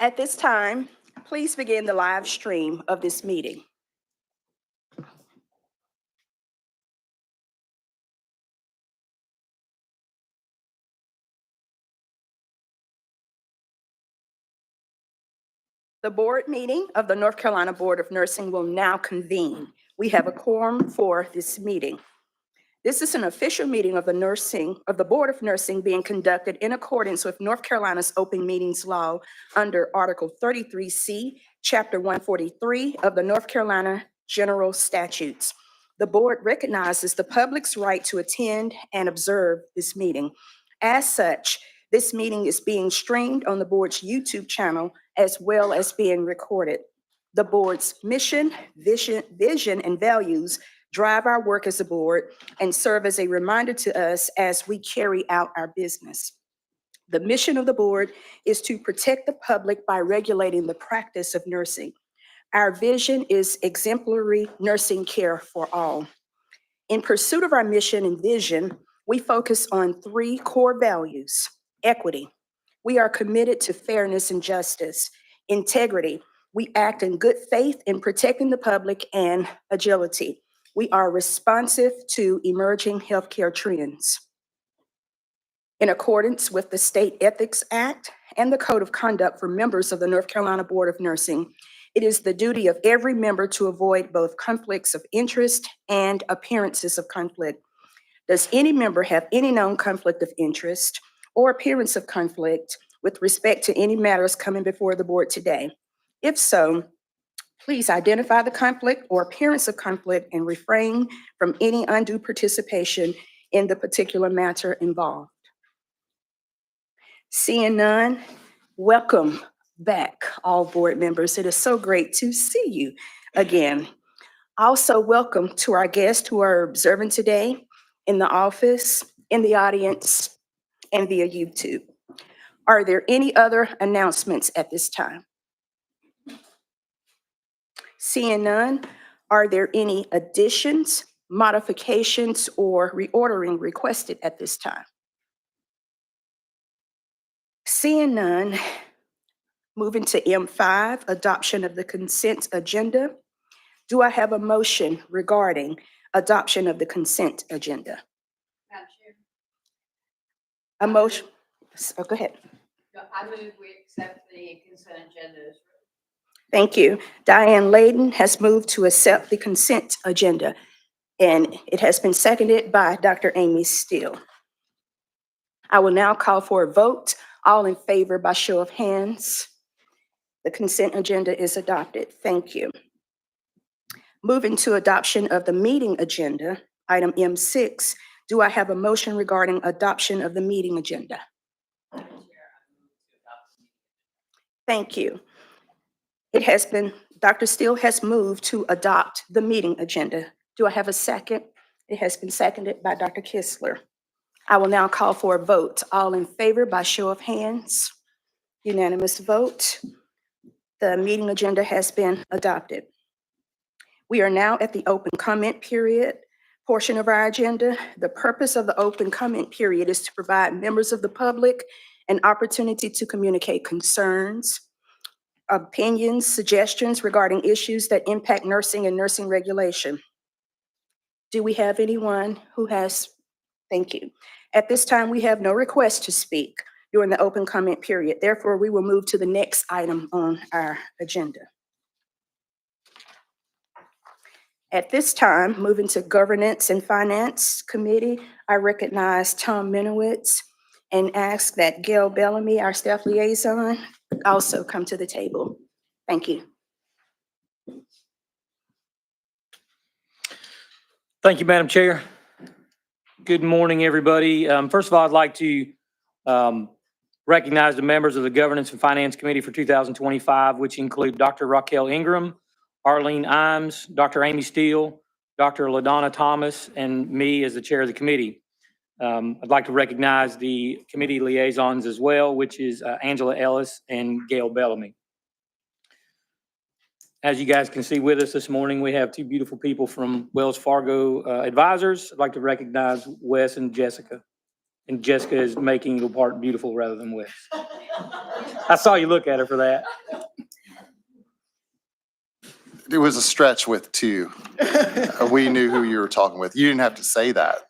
At this time, please begin the live stream of this meeting. The board meeting of the North Carolina Board of Nursing will now convene. We have a quorum for this meeting. This is an official meeting of the Board of Nursing being conducted in accordance with North Carolina's Open Meetings Law under Article 33C, Chapter 143 of the North Carolina General Statutes. The board recognizes the public's right to attend and observe this meeting. As such, this meeting is being streamed on the board's YouTube channel as well as being recorded. The board's mission, vision, and values drive our work as a board and serve as a reminder to us as we carry out our business. The mission of the board is to protect the public by regulating the practice of nursing. Our vision is exemplary nursing care for all. In pursuit of our mission and vision, we focus on three core values: equity. We are committed to fairness and justice. Integrity. We act in good faith in protecting the public, and agility. We are responsive to emerging healthcare trends. In accordance with the State Ethics Act and the Code of Conduct for members of the North Carolina Board of Nursing, it is the duty of every member to avoid both conflicts of interest and appearances of conflict. Does any member have any known conflict of interest or appearance of conflict with respect to any matters coming before the board today? If so, please identify the conflict or appearance of conflict and refrain from any undue participation in the particular matter involved. Seeing none, welcome back, all board members. It is so great to see you again. Also, welcome to our guests who are observing today in the office, in the audience, and via YouTube. Are there any other announcements at this time? Seeing none, are there any additions, modifications, or reordering requested at this time? Seeing none, moving to M5, adoption of the consent agenda. Do I have a motion regarding adoption of the consent agenda? Madam Chair. A motion, oh, go ahead. No, I move we accept the consent agenda as written. Thank you. Diane Layden has moved to accept the consent agenda, and it has been seconded by Dr. Amy Steele. I will now call for a vote. All in favor by show of hands. The consent agenda is adopted. Thank you. Moving to adoption of the meeting agenda, item M6. Do I have a motion regarding adoption of the meeting agenda? Thank you. It has been, Dr. Steele has moved to adopt the meeting agenda. Do I have a second? It has been seconded by Dr. Kistler. I will now call for a vote. All in favor by show of hands. Unanimous vote. The meeting agenda has been adopted. We are now at the open comment period portion of our agenda. The purpose of the open comment period is to provide members of the public an opportunity to communicate concerns, opinions, suggestions regarding issues that impact nursing and nursing regulation. Do we have anyone who has? Thank you. At this time, we have no request to speak during the open comment period. Therefore, we will move to the next item on our agenda. At this time, moving to Governance and Finance Committee, I recognize Tom Minowitz and ask that Gail Bellamy, our staff liaison, also come to the table. Thank you. Thank you, Madam Chair. Good morning, everybody. First of all, I'd like to recognize the members of the Governance and Finance Committee for 2025, which include Dr. Raquel Ingram, Arlene Imes, Dr. Amy Steele, Dr. LaDonna Thomas, and me as the chair of the committee. I'd like to recognize the committee liaisons as well, which is Angela Ellis and Gail Bellamy. As you guys can see with us this morning, we have two beautiful people from Wells Fargo Advisors. I'd like to recognize Wes and Jessica. And Jessica is making Eagle Park beautiful rather than West. I saw you look at her for that. It was a stretch with two. We knew who you were talking with. You didn't have to say that.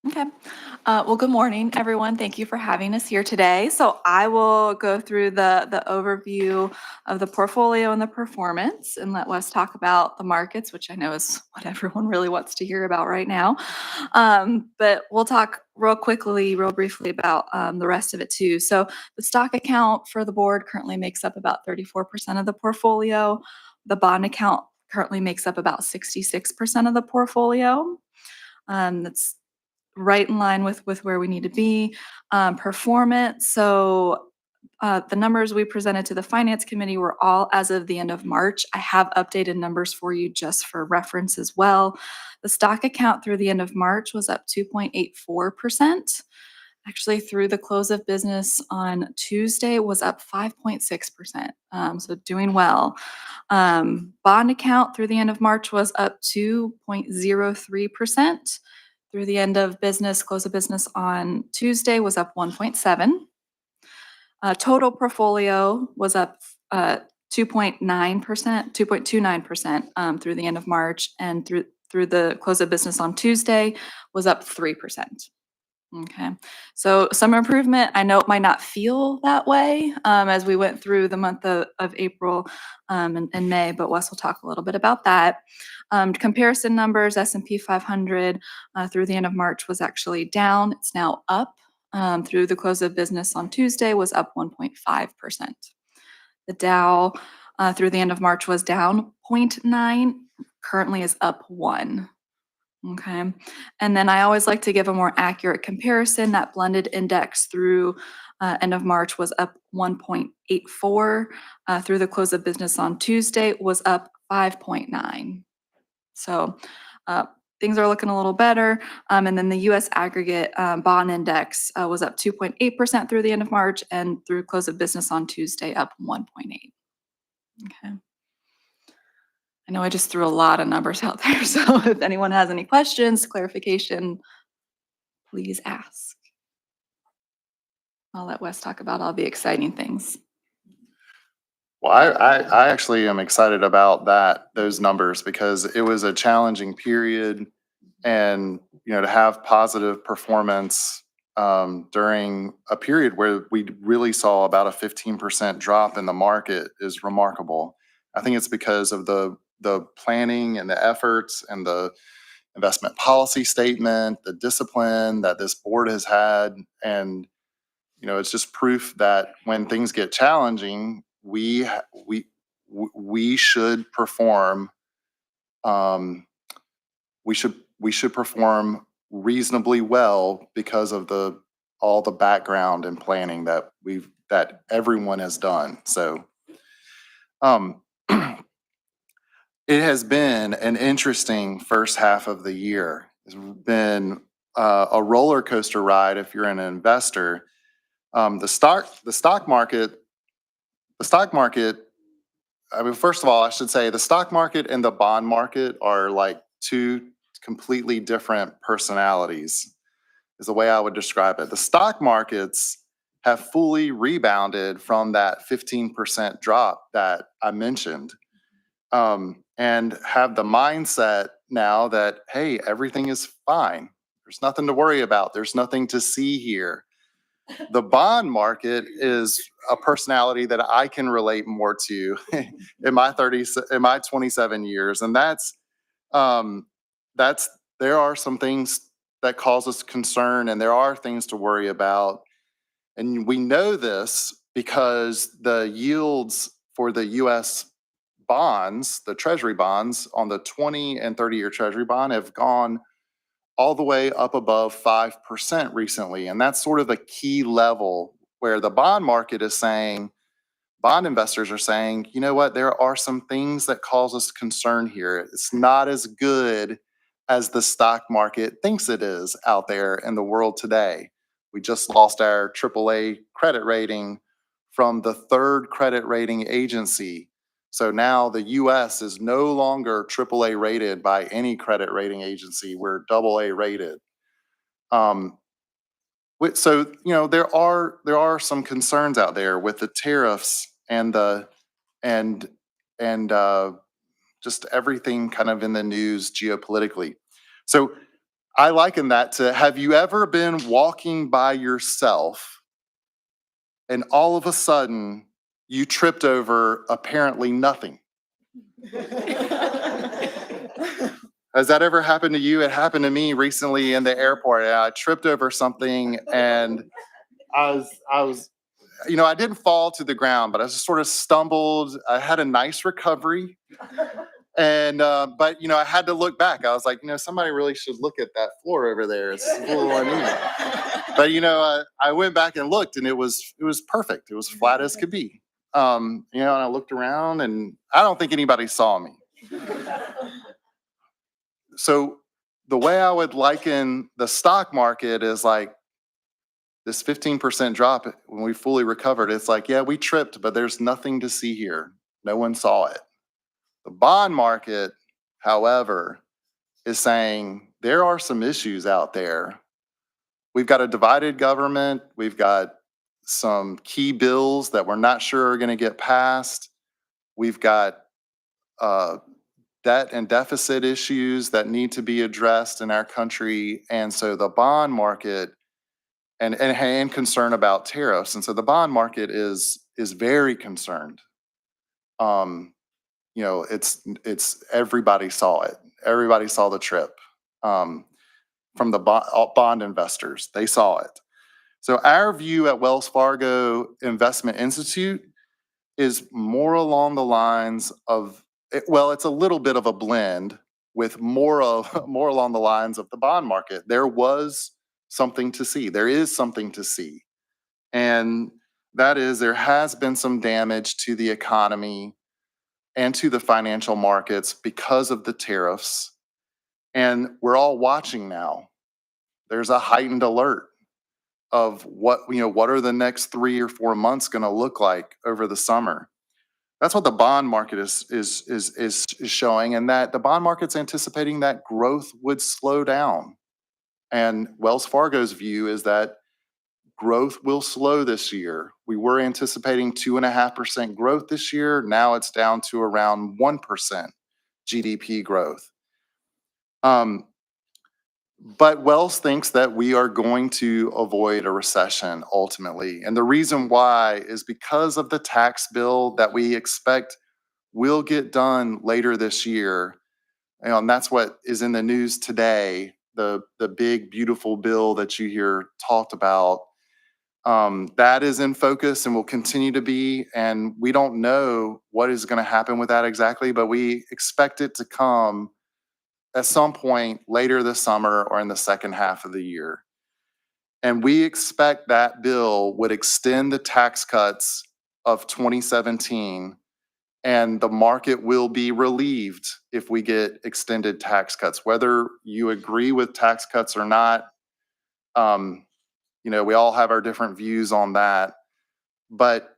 Okay. Well, good morning, everyone. Thank you for having us here today. So I will go through the overview of the portfolio and the performance and let Wes talk about the markets, which I know is what everyone really wants to hear about right now. But we'll talk real briefly about the rest of it too. So the stock account for the board currently makes up about 34% of the portfolio. The bond account currently makes up about 66% of the portfolio. That's right in line with where we need to be. Performance, so the numbers we presented to the finance committee were all as of the end of March. I have updated numbers for you just for reference as well. The stock account through the end of March was up 2.84%. Actually, through the close of business on Tuesday was up 5.6%. So doing well. Bond account through the end of March was up 2.03%. Through the end of business, close of business on Tuesday was up 1.7. Total portfolio was up 2.9%, 2.29% through the end of March, and through the close of business on Tuesday was up 3%. Okay, so some improvement. I know it might not feel that way as we went through the month of April and May, but Wes will talk a little bit about that. Comparison numbers, S&P 500 through the end of March was actually down. It's now up. Through the close of business on Tuesday was up 1.5%. The Dow through the end of March was down 0.9, currently is up 1. Okay, and then I always like to give a more accurate comparison. That blended index through end of March was up 1.84. Through the close of business on Tuesday was up 5.9. So things are looking a little better. And then the U.S. aggregate bond index was up 2.8% through the end of March, and through close of business on Tuesday up 1.8. Okay. I know I just threw a lot of numbers out there, so if anyone has any questions, clarification, please ask. I'll let Wes talk about all the exciting things. Well, I actually am excited about those numbers, because it was a challenging period, and to have positive performance during a period where we really saw about a 15% drop in the market is remarkable. I think it's because of the planning and the efforts and the investment policy statement, the discipline that this board has had. And, it's just proof that when things get challenging, we should perform. We should perform reasonably well because of all the background and planning that everyone has done. So, it has been an interesting first half of the year. It's been a roller coaster ride if you're an investor. The stock market. I mean, first of all, I should say the stock market and the bond market are like two completely different personalities, is the way I would describe it. The stock markets have fully rebounded from that 15% drop that I mentioned. And have the mindset now that, hey, everything is fine. There's nothing to worry about. There's nothing to see here. The bond market is a personality that I can relate more to in my 27 years. And there are some things that cause us concern, and there are things to worry about. And we know this because the yields for the U.S. bonds, the treasury bonds on the 20 and 30-year treasury bond have gone all the way up above 5% recently. And that's sort of a key level where the bond market is saying, bond investors are saying, you know what, there are some things that cause us concern here. It's not as good as the stock market thinks it is out there in the world today. We just lost our AAA credit rating from the third credit rating agency. So now the US is no longer AAA rated by any credit rating agency. We're AA rated. So, there are some concerns out there with the tariffs and and just everything kind of in the news geopolitically. So I liken that to, have you ever been walking by yourself and all of a sudden you tripped over apparently nothing? Has that ever happened to you? It happened to me recently in the airport. I tripped over something and I was, I didn't fall to the ground, but I just sort of stumbled. I had a nice recovery. And, but, I had to look back. I was like, somebody really should look at that floor over there. It's a little uneven. But, I went back and looked and it was perfect. It was flat as could be. And I looked around and I don't think anybody saw me. So the way I would liken the stock market is like this 15% drop when we fully recovered. It's like, yeah, we tripped, but there's nothing to see here. No one saw it. The bond market, however, is saying there are some issues out there. We've got a divided government. We've got some key bills that we're not sure are going to get passed. We've got debt and deficit issues that need to be addressed in our country. And so the bond market and concern about tariffs. And so the bond market is very concerned. It's everybody saw it. Everybody saw the trip from the bond investors. They saw it. So our view at Wells Fargo Investment Institute is more along the lines of, it's a little bit of a blend with more along the lines of the bond market. There was something to see. There is something to see. And that is, there has been some damage to the economy and to the financial markets because of the tariffs. And we're all watching now. There's a heightened alert of what are the next 3 or 4 months going to look like over the summer. That's what the bond market is showing, and that the bond market's anticipating that growth would slow down. And Wells Fargo's view is that growth will slow this year. We were anticipating 2.5% growth this year. Now it's down to around 1% GDP growth. But Wells thinks that we are going to avoid a recession ultimately. And the reason why is because of the tax bill that we expect will get done later this year. And that's what is in the news today, the big, beautiful bill that you hear talked about. That is in focus and will continue to be. And we don't know what is going to happen with that exactly, but we expect it to come at some point later this summer or in the second half of the year. And we expect that bill would extend the tax cuts of 2017, and the market will be relieved if we get extended tax cuts. Whether you agree with tax cuts or not, we all have our different views on that. But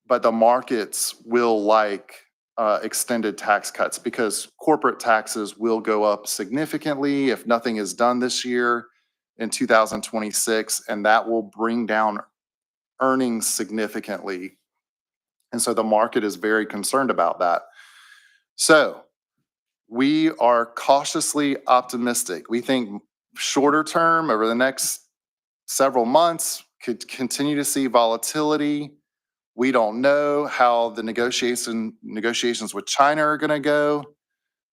the markets will like extended tax cuts because corporate taxes will go up significantly if nothing is done this year in 2026, and that will bring down earnings significantly. And so the market is very concerned about that. So we are cautiously optimistic. We think shorter term, over the next several months, could continue to see volatility. We don't know how the negotiations with China are going to go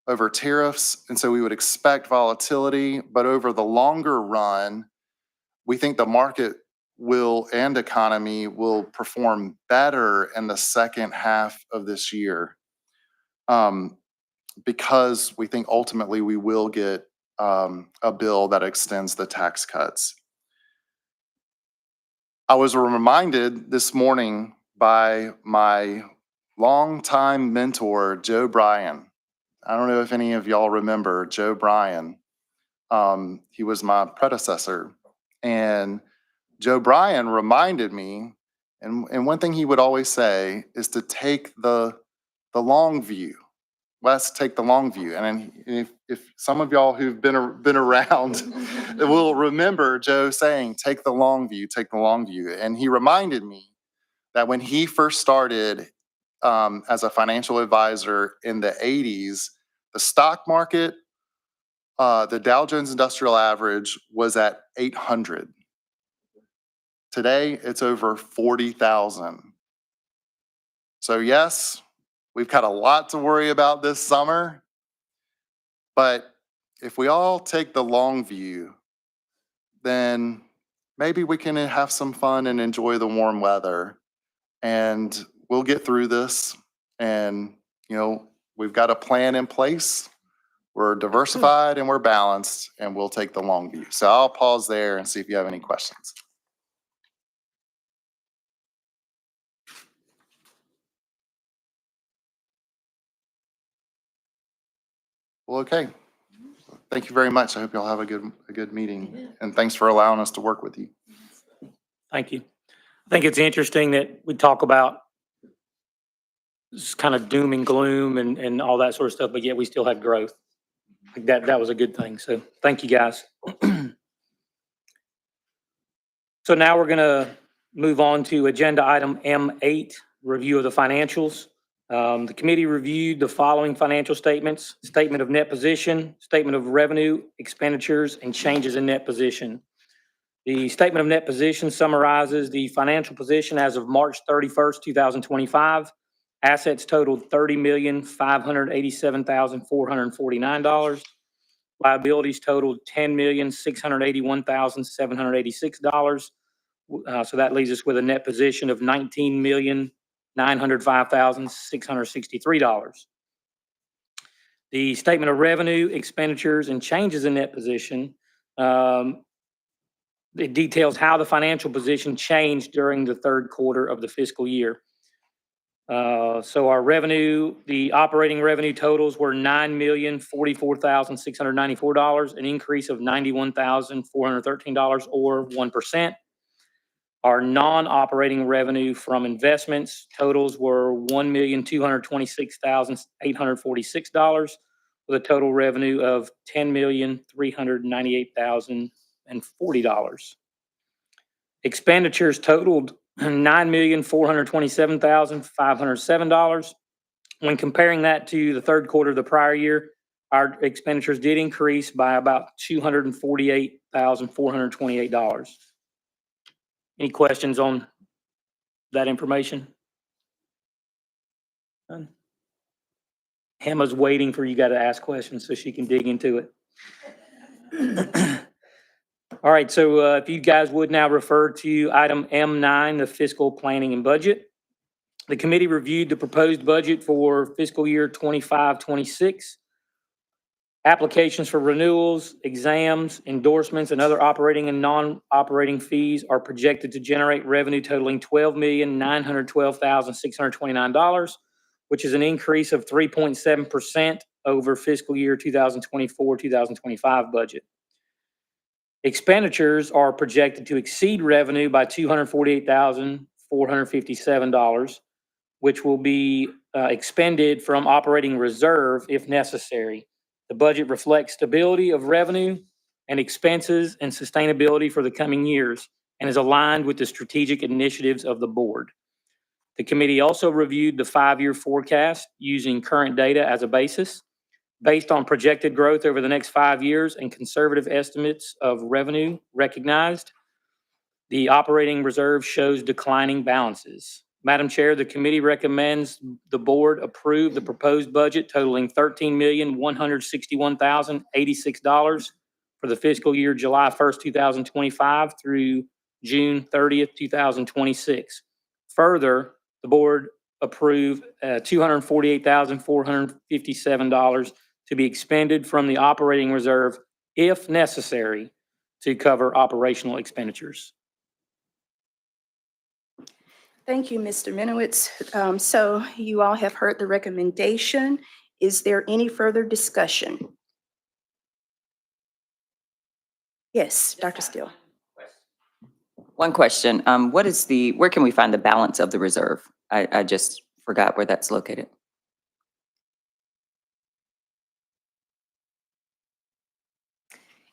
over tariffs, and so we would expect volatility. But over the longer run, we think the market and economy will perform better in the second half of this year, because we think ultimately we will get a bill that extends the tax cuts. I was reminded this morning by my longtime mentor, Joe Bryan. I don't know if any of y'all remember Joe Bryan. He was my predecessor. And Joe Bryan reminded me, and one thing he would always say is to take the the long view. Let's take the long view. And if some of y'all who've been around will remember Joe saying, take the long view, take the long view. And he reminded me that when he first started as a financial advisor in the 80s, the stock market, the Dow Jones Industrial Average was at 800. Today, it's over 40,000. So yes, we've got a lot to worry about this summer, but if we all take the long view, then maybe we can have some fun and enjoy the warm weather, and we'll get through this. And, you know, we've got a plan in place. We're diversified and we're balanced, and we'll take the long view. So I'll pause there and see if you have any questions. Well, okay. Thank you very much. I hope y'all have a good meeting, and thanks for allowing us to work with you. Thank you. I think it's interesting that we talk about this kind of doom and gloom and all that sort of stuff, but yet we still had growth. Like that was a good thing. So thank you, guys. So now we're going to move on to agenda item M8, review of the financials. The committee reviewed the following financial statements: statement of net position, statement of revenue, expenditures, and changes in net position. The statement of net position summarizes the financial position as of March 31st, 2025. Assets totaled $30,587,449. Liabilities totaled $10,681,786. So that leaves us with a net position of $19,905,663. The statement of revenue, expenditures, and changes in net position, it details how the financial position changed during the third quarter of the fiscal year. So our revenue, the operating revenue totals were $9,044,694, an increase of $91,413 or 1%. Our non-operating revenue from investments totals were $1,226,846 with a total revenue of $10,398,040. Expenditures totaled $9,427,507. When comparing that to the third quarter of the prior year, our expenditures did increase by about $248,428. Any questions on that information? None? Emma's waiting for you guys to ask questions so she can dig into it. All right, so if you guys would now refer to item M9, the fiscal planning and budget. The committee reviewed the proposed budget for fiscal year 25-26. Applications for renewals, exams, endorsements, and other operating and non-operating fees are projected to generate revenue totaling $12,912,629, which is an increase of 3.7% over fiscal year 2024-2025 budget. Expenditures are projected to exceed revenue by $248,457, which will be expended from operating reserve if necessary. The budget reflects stability of revenue and expenses and sustainability for the coming years and is aligned with the strategic initiatives of the board. The committee also reviewed the 5-year forecast using current data as a basis. Based on projected growth over the next 5 years and conservative estimates of revenue recognized, the operating reserve shows declining balances. Madam Chair, the committee recommends the board approve the proposed budget totaling $13,161,086 for the fiscal year July 1st, 2025 through June 30th, 2026. Further, the board approved $248,457 to be expended from the operating reserve if necessary to cover operational expenditures. Thank you, Mr. Minowitz. So you all have heard the recommendation. Is there any further discussion? Yes, Dr. Steele. One question, where can we find the balance of the reserve? I just forgot where that's located.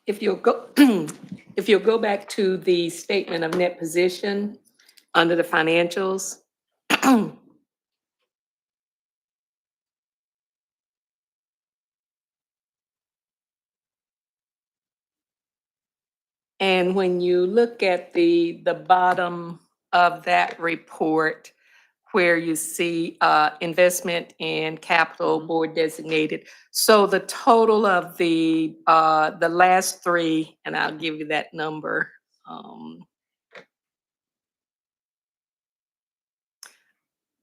If you'll go, if you'll go back to the statement of net position under the financials. And when you look at the bottom of that report, where you see investment in capital board designated. So the total of the last three, and I'll give you that number.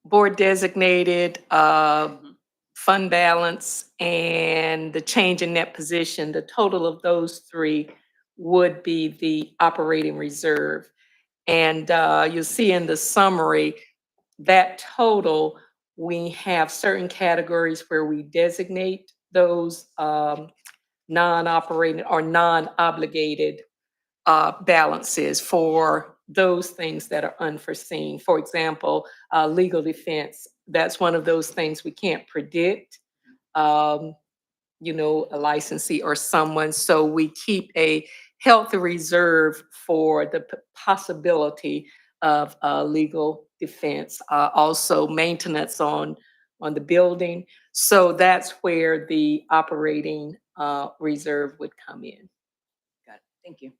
Board designated, fund balance, and the change in net position, the total of those three would be the operating reserve. And you'll see in the summary, that total, we have certain categories where we designate those non-operating or non-obligated balances for those things that are unforeseen. For example, legal defense, that's one of those things we can't predict. You know, a licensee or someone, so we keep a healthy reserve for the possibility of legal defense, also maintenance on the building. So that's where the operating reserve would come in. Got it. Thank you.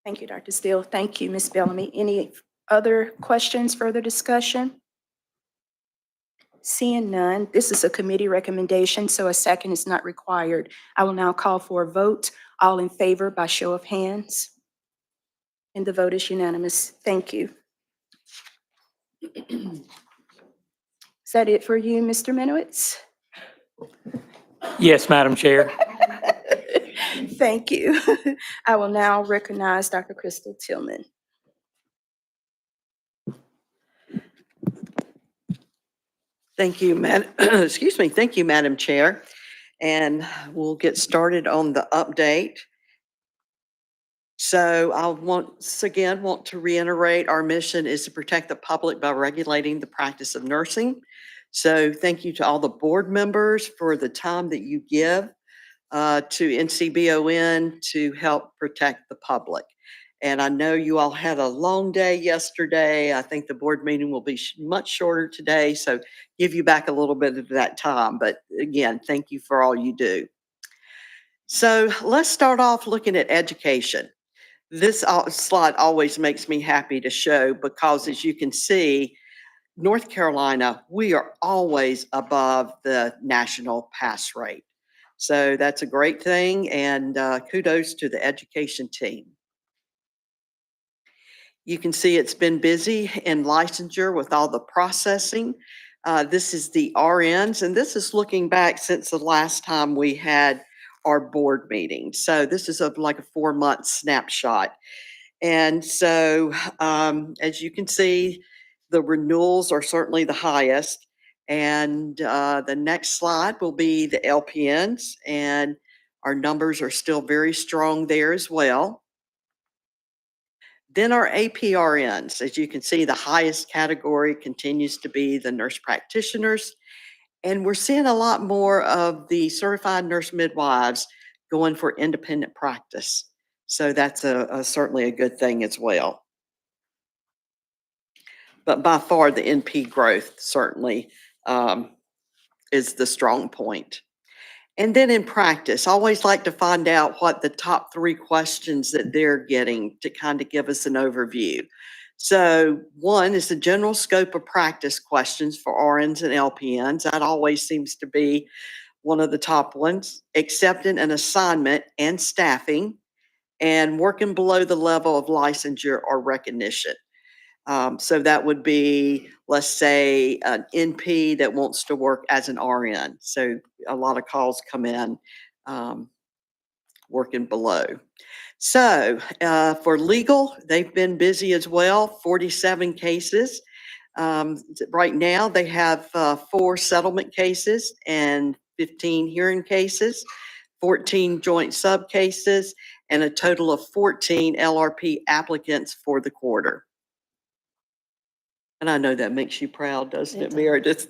Thank you, Dr. Steele. Thank you, Ms. Bellamy. Any other questions, further discussion? Seeing none, this is a committee recommendation, so a second is not required. I will now call for a vote. All in favor by show of hands. And the vote is unanimous. Thank you. Is that it for you, Mr. Minowitz? Yes, Madam Chair. Thank you. I will now recognize Dr. Crystal Tillman. Thank you, excuse me. Thank you, Madam Chair. And we'll get started on the update. So I once again want to reiterate our mission is to protect the public by regulating the practice of nursing. So thank you to all the board members for the time that you give to NCBON to help protect the public. And I know you all had a long day yesterday. I think the board meeting will be much shorter today, so give you back a little bit of that time. But again, thank you for all you do. So let's start off looking at education. This slide always makes me happy to show because, as you can see, North Carolina, we are always above the national pass rate. So that's a great thing, and kudos to the education team. You can see it's been busy in licensure with all the processing. This is the RNs, and this is looking back since the last time we had our board meeting. So this is like a 4-month snapshot. And so as you can see, the renewals are certainly the highest. And the next slide will be the LPNs, and our numbers are still very strong there as well. Then our APRNs, as you can see, the highest category continues to be the nurse practitioners. And we're seeing a lot more of the certified nurse midwives going for independent practice. So that's certainly a good thing as well. But by far the NP growth certainly is the strong point. And then in practice, I always like to find out what the top 3 questions that they're getting to kind of give us an overview. So one is the general scope of practice questions for RNs and LPNs. That always seems to be one of the top ones. Accepting an assignment and staffing, and working below the level of licensure or recognition. So that would be, let's say, an NP that wants to work as an RN. So a lot of calls come in working below. So for legal, they've been busy as well, 47 cases. Right now, they have 4 settlement cases and 15 hearing cases, 14 joint sub cases, and a total of 14 LRP applicants for the quarter. And I know that makes you proud, doesn't it, Meredith?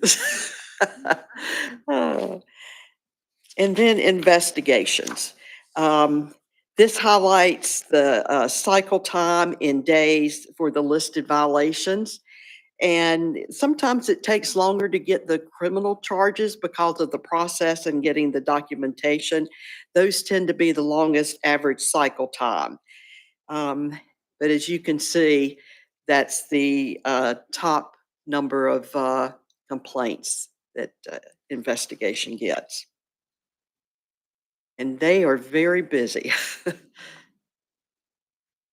And then investigations. This highlights the cycle time in days for the listed violations. And sometimes it takes longer to get the criminal charges because of the process and getting the documentation. Those tend to be the longest average cycle time. But as you can see, that's the top number of complaints that investigation gets. And they are very busy.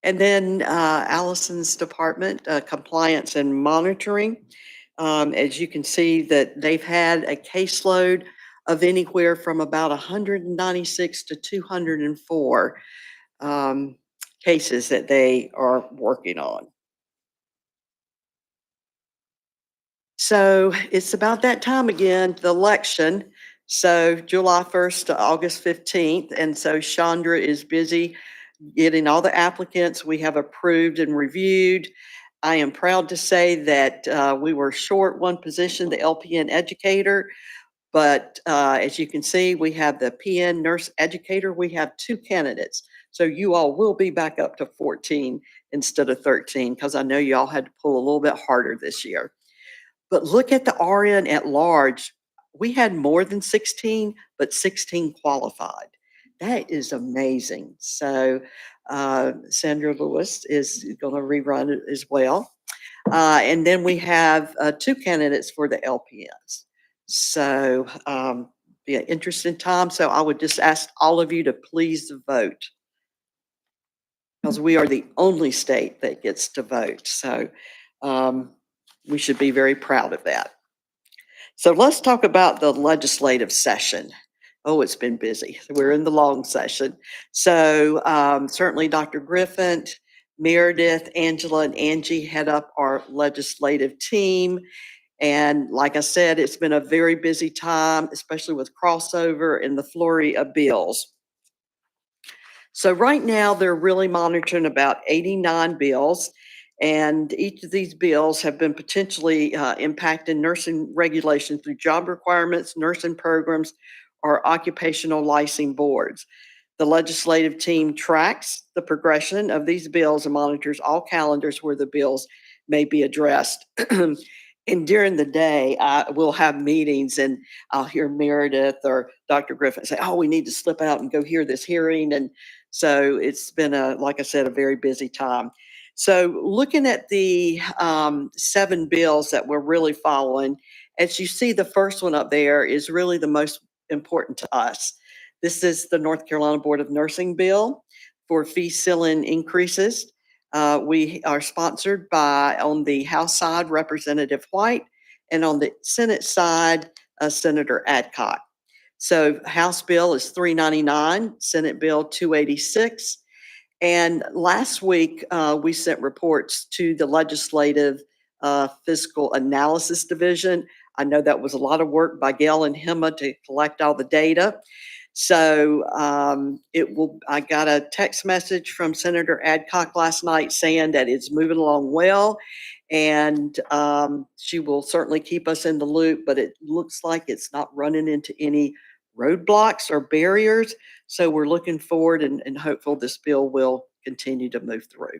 And then Allison's department, compliance and monitoring. As you can see that they've had a caseload of anywhere from about 196 to 204 cases that they are working on. So it's about that time again, the election. So July 1st to August 15th. And so Chandra is busy getting all the applicants we have approved and reviewed. I am proud to say that we were short one position, the LPN educator. But as you can see, we have the PN nurse educator. We have 2 candidates. So you all will be back up to 14 instead of 13, because I know you all had to pull a little bit harder this year. But look at the RN at large. We had more than 16, but 16 qualified. That is amazing. So Sandra Lewis is going to rerun it as well. And then we have 2 candidates for the LPNs. So be an interesting time. So I would just ask all of you to please vote, because we are the only state that gets to vote. So we should be very proud of that. So let's talk about the legislative session. Oh, it's been busy. We're in the long session. So certainly Dr. Griffin, Meredith, Angela, and Angie head up our legislative team. And like I said, it's been a very busy time, especially with crossover and the flurry of bills. So right now, they're really monitoring about 89 bills. And each of these bills have been potentially impacting nursing regulation through job requirements, nursing programs, or occupational licensing boards. The legislative team tracks the progression of these bills and monitors all calendars where the bills may be addressed. And during the day, we'll have meetings and I'll hear Meredith or Dr. Griffin say, oh, we need to slip out and go hear this hearing. And so it's been, like I said, a very busy time. So looking at the 7 bills that we're really following, as you see, the first one up there is really the most important to us. This is the North Carolina Board of Nursing bill for fee ceiling increases. We are sponsored by, on the House side, Representative White, and on the Senate side, Senator Adcock. So House bill is 399, Senate bill 286. And last week, we sent reports to the Legislative Fiscal Analysis Division. I know that was a lot of work by Gail and Hema to collect all the data. So I got a text message from Senator Adcock last night saying that it's moving along well. And she will certainly keep us in the loop, but it looks like it's not running into any roadblocks or barriers. So we're looking forward and hopeful this bill will continue to move through.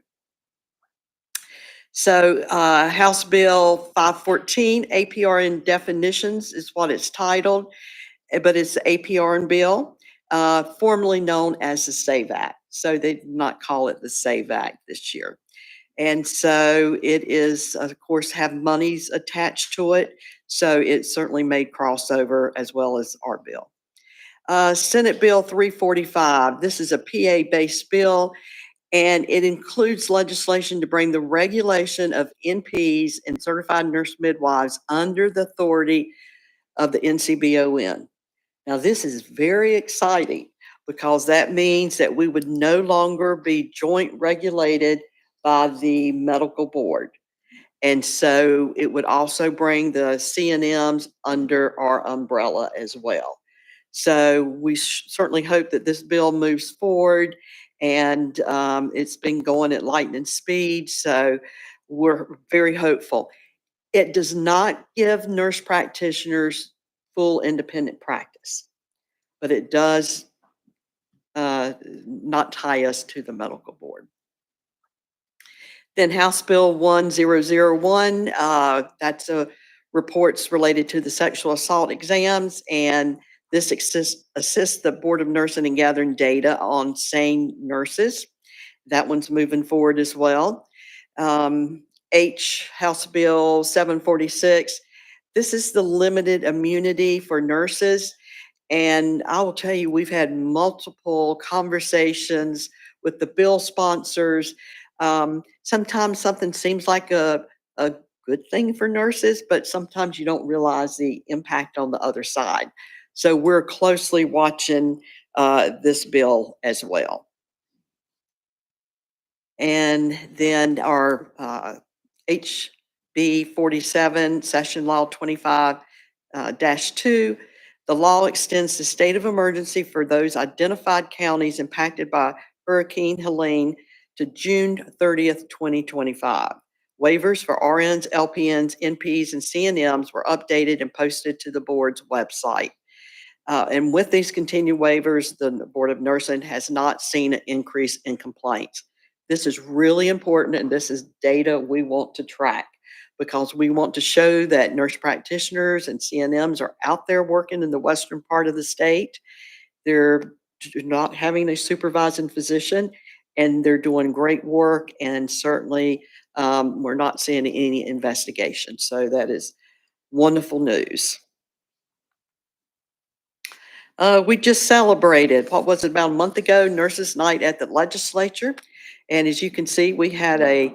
So House Bill 514, APRN definitions is what it's titled, but it's the APRN bill, formerly known as the SAVE Act. So they did not call it the SAVE Act this year. And so it is, of course, have monies attached to it. So it certainly made crossover as well as our bill. Senate Bill 345, this is a PA-based bill, and it includes legislation to bring the regulation of NPs and certified nurse midwives under the authority of the NCBON. Now, this is very exciting because that means that we would no longer be joint regulated by the medical board. And so it would also bring the CNMs under our umbrella as well. So we certainly hope that this bill moves forward, and it's been going at lightning speed. So we're very hopeful. It does not give nurse practitioners full independent practice. but it does not tie us to the medical board. Then House Bill 1001, that's reports related to the sexual assault exams, and this assists the Board of Nursing in gathering data on SANE nurses. That one's moving forward as well. House Bill 746, this is the limited immunity for nurses. And I will tell you, we've had multiple conversations with the bill sponsors. Sometimes something seems like a good thing for nurses, but sometimes you don't realize the impact on the other side. So we're closely watching this bill as well. And then our HB 47, Session Law 25-2, the law extends the state of emergency for those identified counties impacted by Hurricane Helene to June 30th, 2025. Waivers for RNs, LPNs, NPs, and CNMs were updated and posted to the board's website. And with these continued waivers, the Board of Nursing has not seen an increase in complaints. This is really important, and this is data we want to track because we want to show that nurse practitioners and CNMs are out there working in the western part of the state. They're not having a supervising physician, and they're doing great work, and certainly we're not seeing any investigation. So that is wonderful news. We just celebrated, what was it, about a month ago, Nurses Night at the Legislature. And as you can see, we had a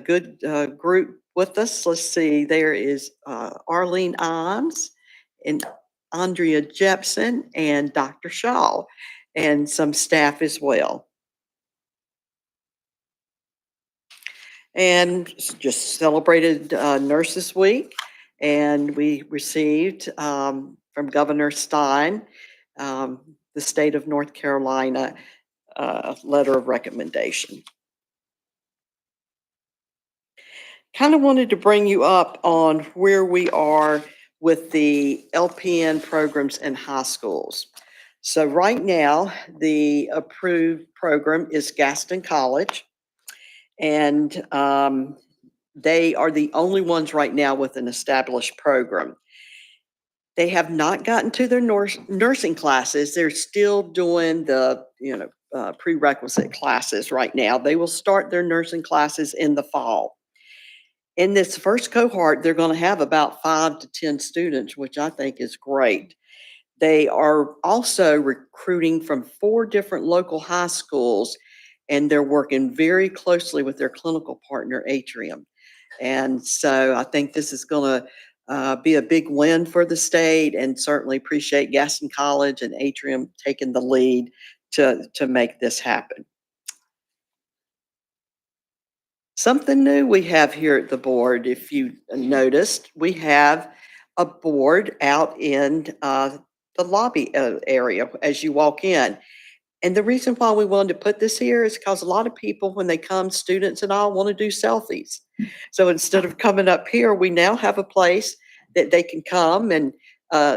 good group with us. Let's see, there is Arlene Imes and Andrea Jepson and Dr. Shaw and some staff as well. And just celebrated Nurses Week, and we received from Governor Stein, the state of North Carolina, letter of recommendation. Kind of wanted to bring you up on where we are with the LPN programs in high schools. So right now, the approved program is Gaston College, and they are the only ones right now with an established program. They have not gotten to their nursing classes. They're still doing the prerequisite classes right now. They will start their nursing classes in the fall. In this first cohort, they're going to have about 5 to 10 students, which I think is great. They are also recruiting from 4 different local high schools, and they're working very closely with their clinical partner, Atrium. And so I think this is going to be a big win for the state, and certainly appreciate Gaston College and Atrium taking the lead to make this happen. Something new we have here at the board, if you noticed, we have a board out in the lobby area as you walk in. And the reason why we wanted to put this here is because a lot of people, when they come, students and all, want to do selfies. So instead of coming up here, we now have a place that they can come and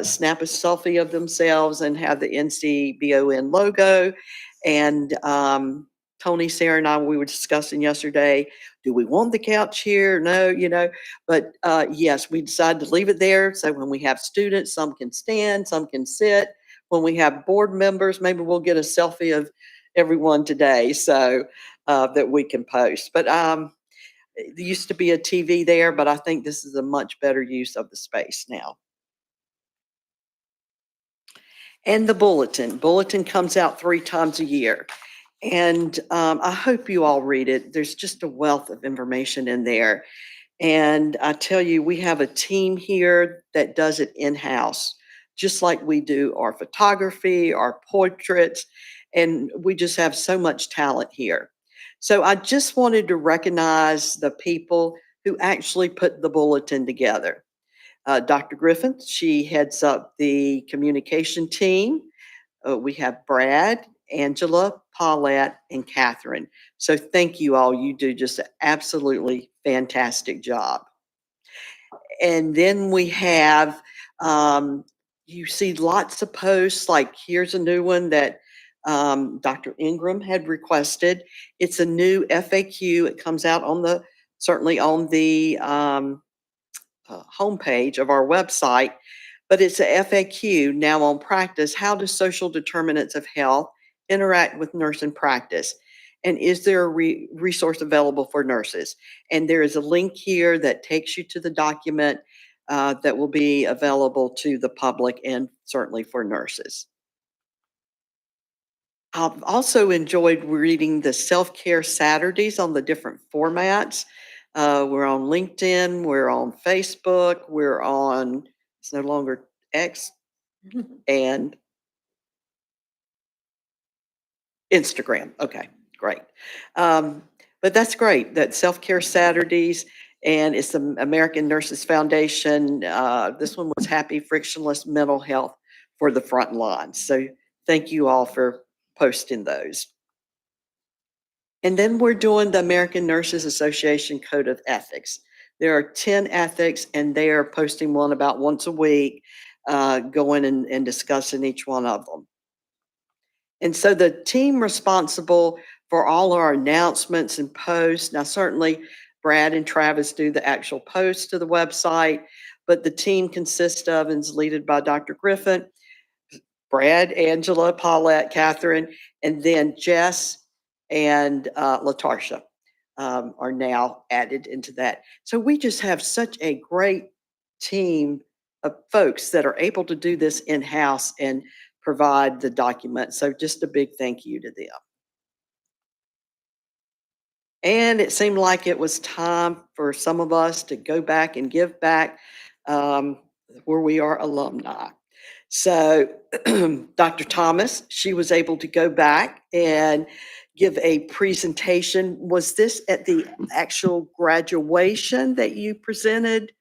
snap a selfie of themselves and have the NCBON logo. And Tony, Sarah, and I, we were discussing yesterday, do we want the couch here? No, but yes, we decided to leave it there. So when we have students, some can stand, some can sit. When we have board members, maybe we'll get a selfie of everyone today so that we can post. But there used to be a TV there, but I think this is a much better use of the space now. And the bulletin. Bulletin comes out 3 times a year. And I hope you all read it. There's just a wealth of information in there. And I tell you, we have a team here that does it in-house, just like we do our photography, our portraits, and we just have so much talent here. So I just wanted to recognize the people who actually put the bulletin together. Dr. Griffin, she heads up the communication team. We have Brad, Angela, Paulette, and Catherine. So thank you all. You do just an absolutely fantastic job. And then we have you see lots of posts, like here's a new one that Dr. Ingram had requested. It's a new FAQ. It comes out on the, certainly on the homepage of our website, but it's a FAQ now on practice. How do social determinants of health interact with nursing practice? And is there a resource available for nurses? And there is a link here that takes you to the document that will be available to the public and certainly for nurses. I've also enjoyed reading the self-care Saturdays on the different formats. We're on LinkedIn, we're on Facebook, we're on, it's no longer X, and Instagram. Okay, great. But that's great, that Self-Care Saturdays, and it's the American Nurses Foundation. This one was Happy Frictionless Mental Health for the Front Lines. So thank you all for posting those. And then we're doing the American Nurses Association Code of Ethics. There are 10 ethics, and they are posting one about once a week, going and discussing each one of them. And so the team responsible for all our announcements and posts, now certainly Brad and Travis do the actual posts to the website, but the team consists of and is led by Dr. Griffin, Brad, Angela, Paulette, Catherine, and then Jess and Latarsha are now added into that. So we just have such a great team of folks that are able to do this in-house and provide the document. So just a big thank you to them. And it seemed like it was time for some of us to go back and give back where we are alumni. So Dr. Thomas, she was able to go back and give a presentation. Was this at the actual graduation that you presented?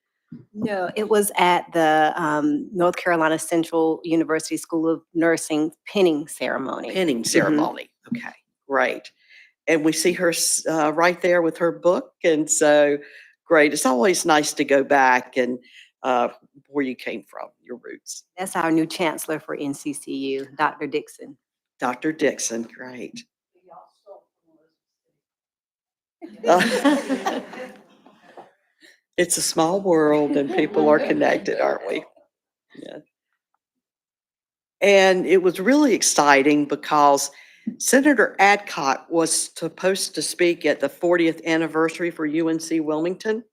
No, it was at the North Carolina Central University School of Nursing pinning ceremony. Pinning ceremony. Okay, great. And we see her right there with her book. And so great. It's always nice to go back and where you came from, your roots. That's our new chancellor for NCCU, Dr. Dixon. Dr. Dixon, great. It's a small world and people are connected, aren't we? Yeah. And it was really exciting because Senator Adcock was supposed to speak at the 40th anniversary for UNC Wilmington.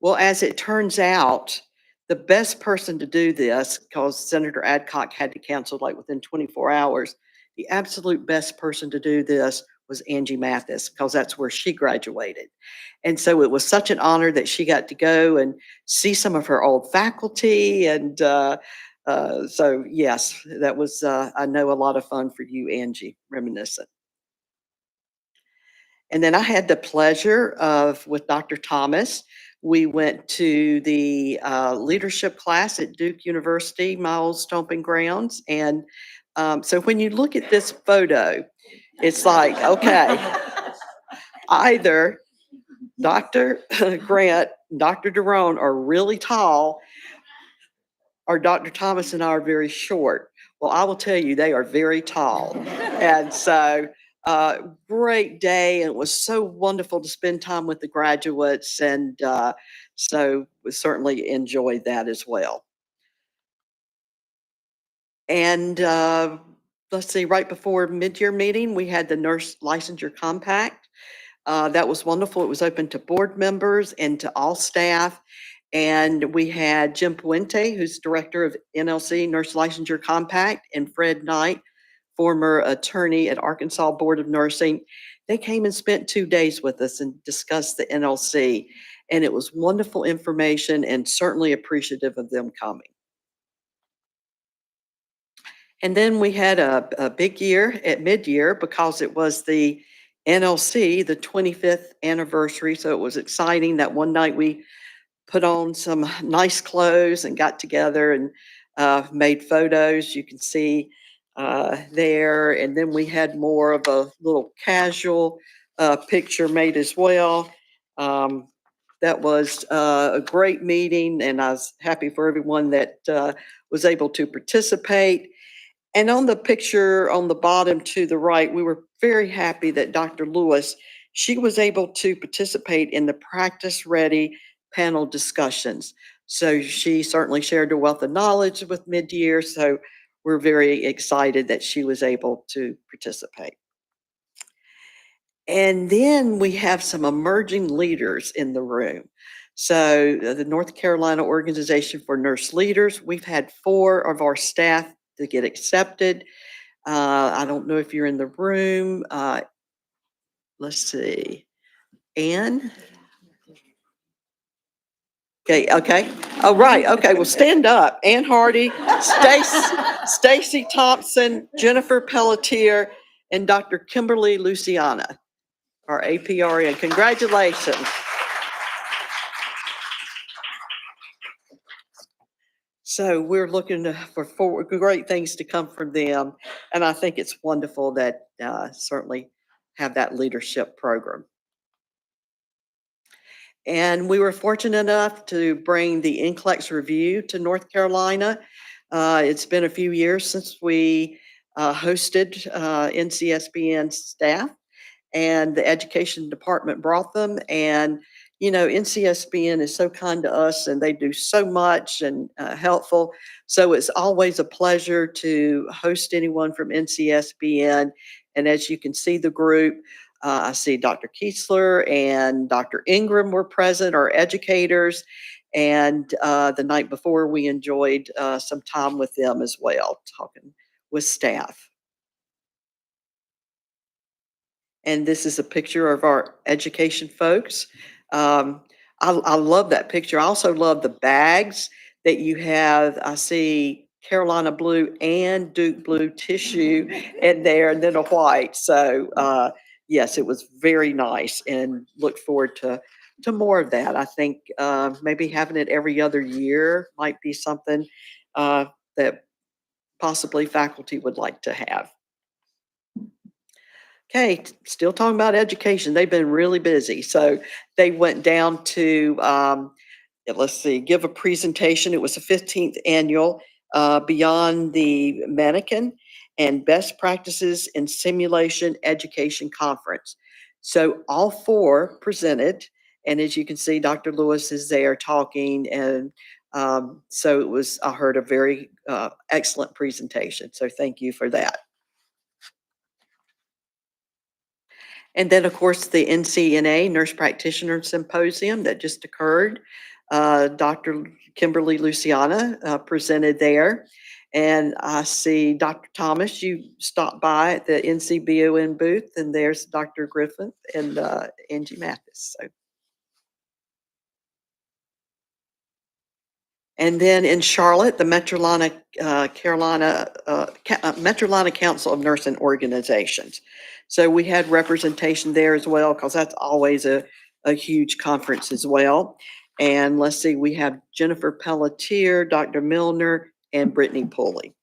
Well, as it turns out, the best person to do this, because Senator Adcock had to cancel like within 24 hours, the absolute best person to do this was Angie Mathis, because that's where she graduated. And so it was such an honor that she got to go and see some of her old faculty. And so, yes, that was, I know, a lot of fun for you, Angie, reminiscent. And then I had the pleasure of, with Dr. Thomas, we went to the leadership class at Duke University, my old stomping grounds. And so when you look at this photo, it's like, okay, either Dr. Grant, Dr. Derone are really tall, or Dr. Thomas and I are very short. Well, I will tell you, they are very tall. And so great day, and it was so wonderful to spend time with the graduates, and so we certainly enjoyed that as well. And let's see, right before mid-year meeting, we had the Nurse Licensure Compact. That was wonderful. It was open to board members and to all staff. And we had Jim Puente, who's director of NLC Nurse Licensure Compact, and Fred Knight, former attorney at Arkansas Board of Nursing. They came and spent 2 days with us and discussed the NLC. And it was wonderful information and certainly appreciative of them coming. And then we had a big year at mid-year because it was the NLC, the 25th anniversary. So it was exciting that one night we put on some nice clothes and got together and made photos. You can see there. And then we had more of a little casual picture made as well. That was a great meeting, and I was happy for everyone that was able to participate. And on the picture on the bottom to the right, we were very happy that Dr. Lewis, she was able to participate in the Practice Ready panel discussions. So she certainly shared her wealth of knowledge with mid-year. So we're very excited that she was able to participate. And then we have some emerging leaders in the room. So the North Carolina Organization for Nurse Leaders, we've had 4 of our staff to get accepted. I don't know if you're in the room. Let's see. Ann? Okay. Oh, right. Okay. Well, stand up. Ann Hardy, Stacy Thompson, Jennifer Pelletier, and Dr. Kimberly Luciana, our APRN. Congratulations. So we're looking for great things to come from them. And I think it's wonderful that certainly have that leadership program. And we were fortunate enough to bring the NCLEX review to North Carolina. It's been a few years since we hosted NCSBN staff, and the education department brought them. And, you know, NCSBN is so kind to us, and they do so much and helpful. So it's always a pleasure to host anyone from NCSBN. And as you can see the group, I see Dr. Kiesler and Dr. Ingram were present, our educators. And the night before, we enjoyed some time with them as well, talking with staff. And this is a picture of our education folks. I love that picture. I also love the bags that you have. I see Carolina blue and Duke blue tissue in there, and then a white. So yes, it was very nice, and look forward to more of that. I think maybe having it every other year might be something that possibly faculty would like to have. Okay, still talking about education. They've been really busy. So they went down to, let's see, give a presentation. It was the 15th annual Beyond the Mannequin and Best Practices in Simulation Education Conference. So all 4 presented. And as you can see, Dr. Lewis is there talking. And so it was, I heard a very excellent presentation. So thank you for that. And then, of course, the NCNA Nurse Practitioner Symposium that just occurred. Dr. Kimberly Luciana presented there. And I see Dr. Thomas, you stopped by at the NCBON booth, and there's Dr. Griffin and Angie Mathis. So. And then in Charlotte, the Metrolina Council of Nursing Organizations. So we had representation there as well, because that's always a huge conference as well. And let's see, we have Jennifer Pelletier, Dr. Milner, and Brittany Pulley.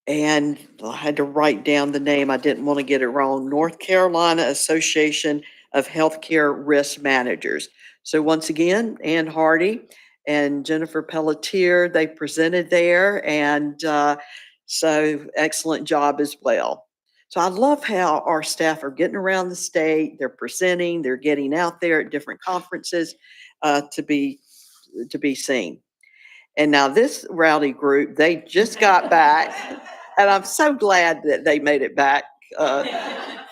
And I had to write down the name. I didn't want to get it wrong. North Carolina Association of Healthcare Risk Managers. So once again, Ann Hardy and Jennifer Pelletier, they presented there, and so excellent job as well. So I love how our staff are getting around the state, they're presenting, they're getting out there at different conferences to be seen. And now this rowdy group, they just got back, and I'm so glad that they made it back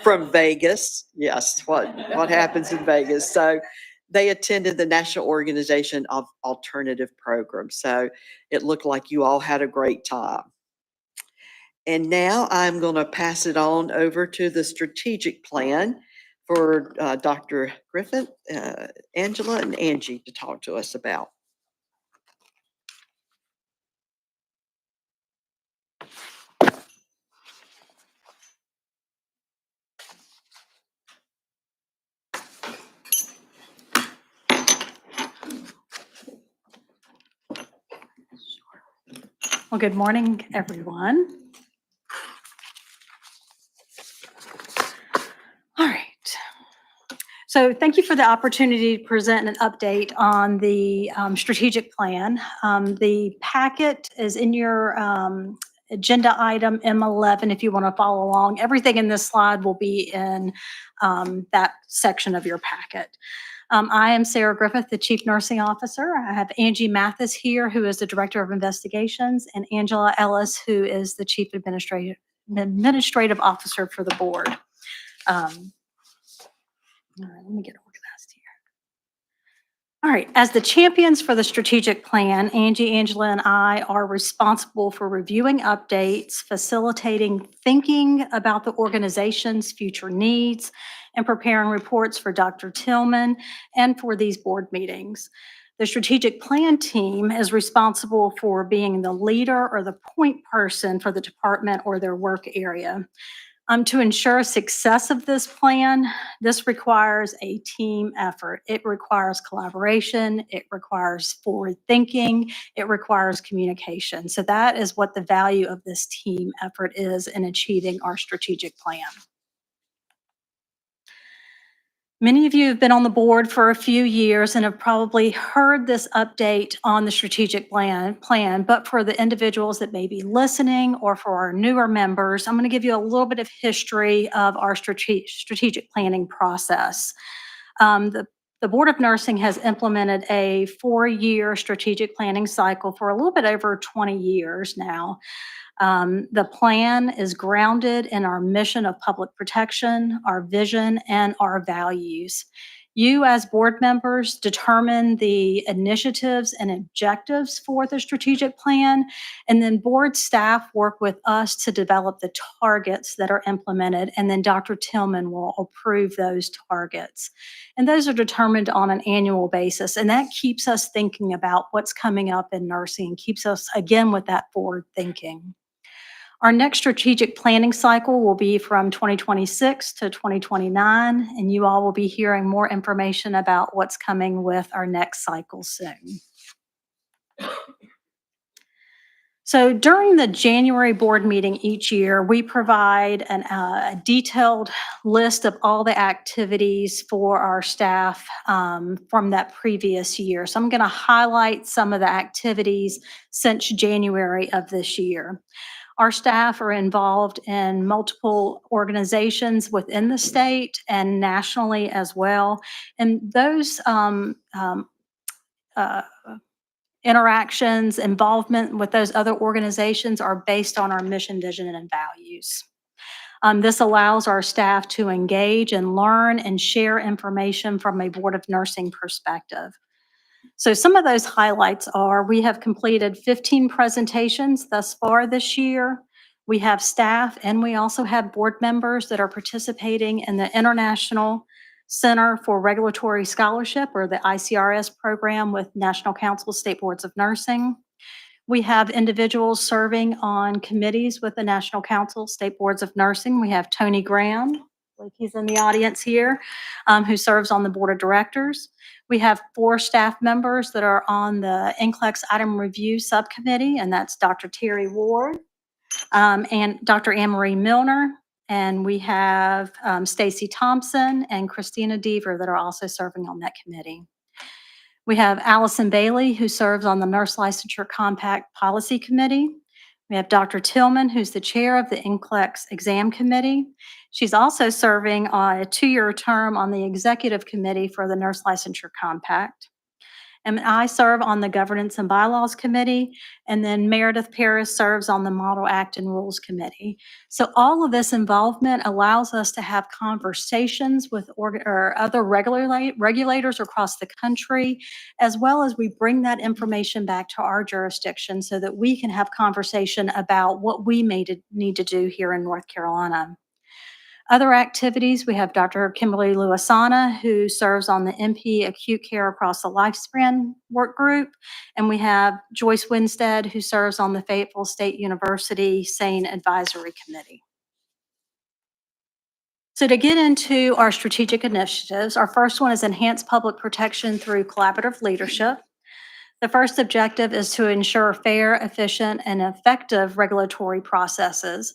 from Vegas. Yes, what happens in Vegas. So they attended the National Organization of Alternative Programs. So it looked like you all had a great time. And now I'm going to pass it on over to the strategic plan for Dr. Griffin, Angela, and Angie to talk to us about. Well, good morning, everyone. All right. So thank you for the opportunity to present an update on the strategic plan. The packet is in your agenda item M11 if you want to follow along. Everything in this slide will be in that section of your packet. I am Sarah Griffith, the Chief Nursing Officer. I have Angie Mathis here, who is the Director of Investigations, and Angela Ellis, who is the Chief Administrative Officer for the board. All right, let me get organized here. All right, as the champions for the strategic plan, Angie, Angela, and I are responsible for reviewing updates, facilitating thinking about the organization's future needs, and preparing reports for Dr. Tillman and for these board meetings. The strategic plan team is responsible for being the leader or the point person for the department or their work area. To ensure success of this plan, this requires a team effort. It requires collaboration. It requires forward thinking. It requires communication. So that is what the value of this team effort is in achieving our strategic plan. Many of you have been on the board for a few years and have probably heard this update on the strategic plan, but for the individuals that may be listening or for our newer members, I'm going to give you a little bit of history of our strategic planning process. The Board of Nursing has implemented a 4-year strategic planning cycle for a little bit over 20 years now. The plan is grounded in our mission of public protection, our vision, and our values. You, as board members, determine the initiatives and objectives for the strategic plan, and then board staff work with us to develop the targets that are implemented, and then Dr. Tillman will approve those targets. And those are determined on an annual basis, and that keeps us thinking about what's coming up in nursing, keeps us, again, with that forward thinking. Our next strategic planning cycle will be from 2026 to 2029, and you all will be hearing more information about what's coming with our next cycle soon. So during the January board meeting each year, we provide a detailed list of all the activities for our staff from that previous year. So I'm going to highlight some of the activities since January of this year. Our staff are involved in multiple organizations within the state and nationally as well. And those interactions, involvement with those other organizations are based on our mission, vision, and values. This allows our staff to engage and learn and share information from a Board of Nursing perspective. So some of those highlights are we have completed 15 presentations thus far this year. We have staff and we also have board members that are participating in the International Center for Regulatory Scholarship, or the ICRS program with National Council of State Boards of Nursing. We have individuals serving on committees with the National Council of State Boards of Nursing. We have Tony Graham, I believe he's in the audience here, who serves on the board of directors. We have 4 staff members that are on the NCLEX Item Review Subcommittee, and that's Dr. Terry Ward and Dr. Anne-Marie Milner. And we have Stacy Thompson and Christina Deaver that are also serving on that committee. We have Allison Bailey, who serves on the Nurse Licensure Compact Policy Committee. We have Dr. Tillman, who's the chair of the NCLEX Exam Committee. She's also serving on a 2-year term on the Executive Committee for the Nurse Licensure Compact. And I serve on the Governance and Bylaws Committee, and then Meredith Paris serves on the Model Act and Rules Committee. So all of this involvement allows us to have conversations with other regulators across the country, as well as we bring that information back to our jurisdiction so that we can have conversation about what we may need to do here in North Carolina. Other activities, we have Dr. Kimberly Luisana, who serves on the NP Acute Care Across the Lifespan Work Group, and we have Joyce Winstead, who serves on the Fayetteville State University SANE Advisory Committee. So to get into our strategic initiatives, our first one is enhance public protection through collaborative leadership. The first objective is to ensure fair, efficient, and effective regulatory processes.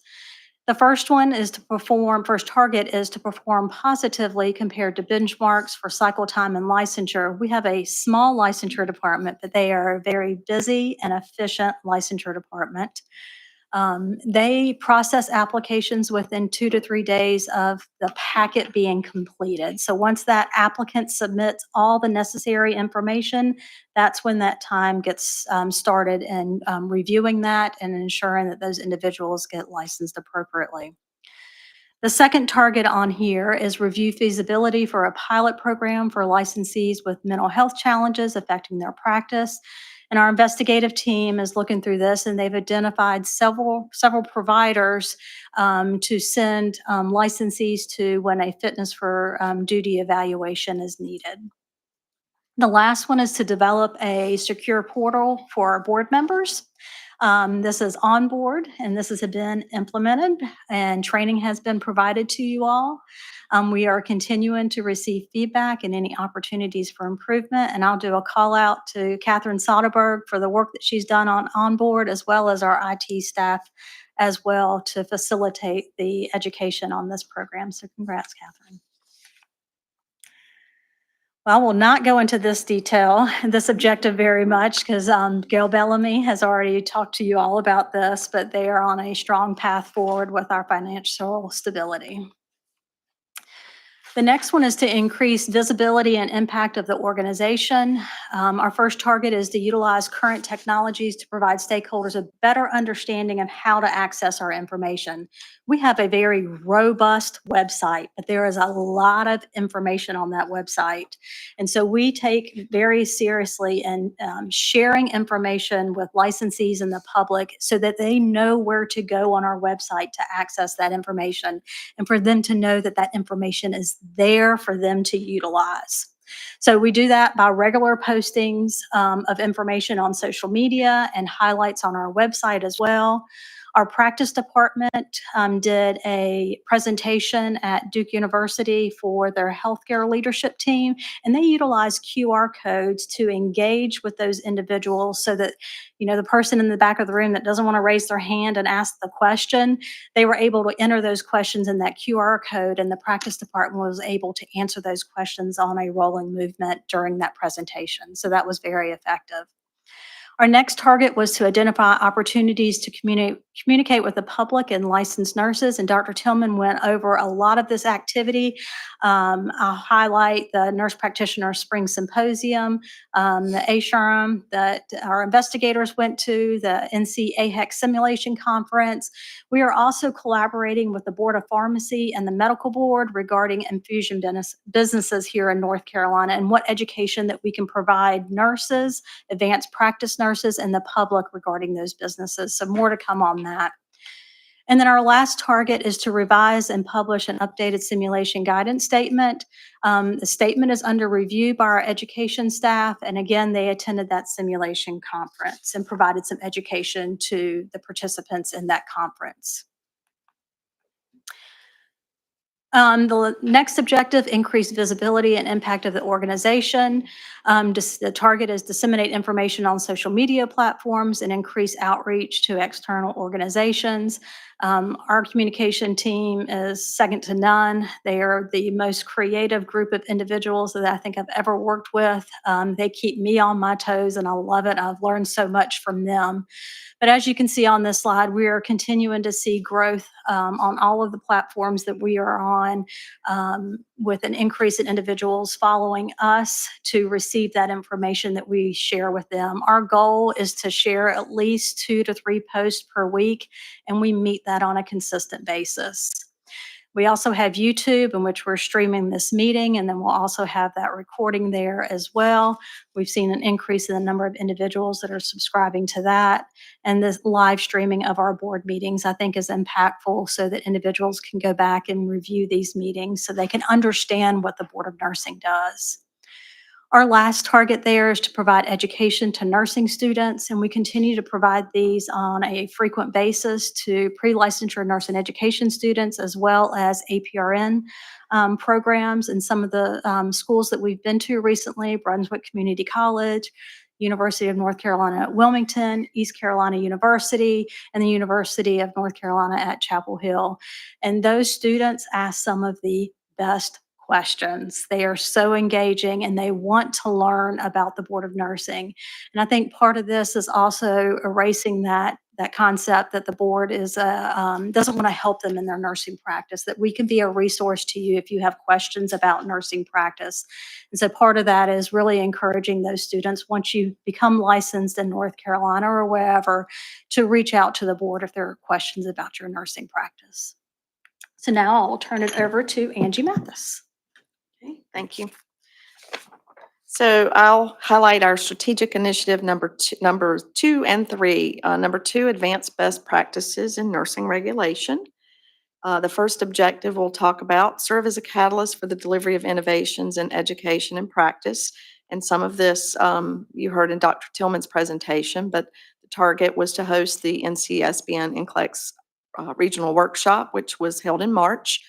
The first target is to perform positively compared to benchmarks for cycle time and licensure. We have a small licensure department, but they are a very busy and efficient licensure department. They process applications within 2 to 3 days of the packet being completed. So once that applicant submits all the necessary information, that's when that time gets started in reviewing that and ensuring that those individuals get licensed appropriately. The second target on here is review feasibility for a pilot program for licensees with mental health challenges affecting their practice. And our investigative team is looking through this, and they've identified several providers to send licensees to when a fitness for duty evaluation is needed. The last one is to develop a secure portal for our board members. This is on board, and this has been implemented, and training has been provided to you all. We are continuing to receive feedback and any opportunities for improvement, and I'll do a call out to Catherine Soderberg for the work that she's done on onboard, as well as our IT staff as well, to facilitate the education on this program. So congrats, Catherine. Well, I will not go into this detail, this objective very much, because Gail Bellamy has already talked to you all about this, but they are on a strong path forward with our financial stability. The next one is to increase visibility and impact of the organization. Our first target is to utilize current technologies to provide stakeholders a better understanding of how to access our information. We have a very robust website, but there is a lot of information on that website. And so we take very seriously in sharing information with licensees and the public so that they know where to go on our website to access that information, and for them to know that that information is there for them to utilize. So we do that by regular postings of information on social media and highlights on our website as well. Our practice department did a presentation at Duke University for their healthcare leadership team, and they utilized QR codes to engage with those individuals so that, you know, the person in the back of the room that doesn't want to raise their hand and ask the question, they were able to enter those questions in that QR code, and the practice department was able to answer those questions on a rolling movement during that presentation. So that was very effective. Our next target was to identify opportunities to communicate with the public and licensed nurses, and Dr. Tillman went over a lot of this activity. I'll highlight the Nurse Practitioner Spring Symposium, the ASHRM that our investigators went to, the NCAHEC Simulation Conference. We are also collaborating with the Board of Pharmacy and the Medical Board regarding infusion businesses here in North Carolina, and what education that we can provide nurses, advanced practice nurses, and the public regarding those businesses. So more to come on that. And then our last target is to revise and publish an updated simulation guidance statement. The statement is under review by our education staff. And again, they attended that simulation conference and provided some education to the participants in that conference. The next objective, increase visibility and impact of the organization. The target is disseminate information on social media platforms and increase outreach to external organizations. Our communication team is second to none. They are the most creative group of individuals that I think I've ever worked with. They keep me on my toes, and I love it. I've learned so much from them. But as you can see on this slide, we are continuing to see growth on all of the platforms that we are on, with an increase in individuals following us to receive that information that we share with them. Our goal is to share at least 2 to 3 posts per week, and we meet that on a consistent basis. We also have YouTube, in which we're streaming this meeting, and then we'll also have that recording there as well. We've seen an increase in the number of individuals that are subscribing to that. And this live streaming of our board meetings, I think, is impactful so that individuals can go back and review these meetings so they can understand what the Board of Nursing does. Our last target there is to provide education to nursing students, and we continue to provide these on a frequent basis to pre-licensure nursing education students, as well as APRN programs. And some of the schools that we've been to recently, Brunswick Community College, University of North Carolina at Wilmington, East Carolina University, and the University of North Carolina at Chapel Hill. And those students ask some of the best questions. They are so engaging and they want to learn about the Board of Nursing. And I think part of this is also erasing that concept that the board is doesn't want to help them in their nursing practice, that we can be a resource to you if you have questions about nursing practice. And so part of that is really encouraging those students, once you become licensed in North Carolina or wherever, to reach out to the board if there are questions about your nursing practice. So now I'll turn it over to Angie Mathis. Okay, thank you. So I'll highlight our strategic initiative number 2 and 3. Number 2, advanced best practices in nursing regulation. The first objective we'll talk about, serve as a catalyst for the delivery of innovations in education and practice. And some of this you heard in Dr. Tillman's presentation, but the target was to host the NCSBN NCLEX regional workshop, which was held in March.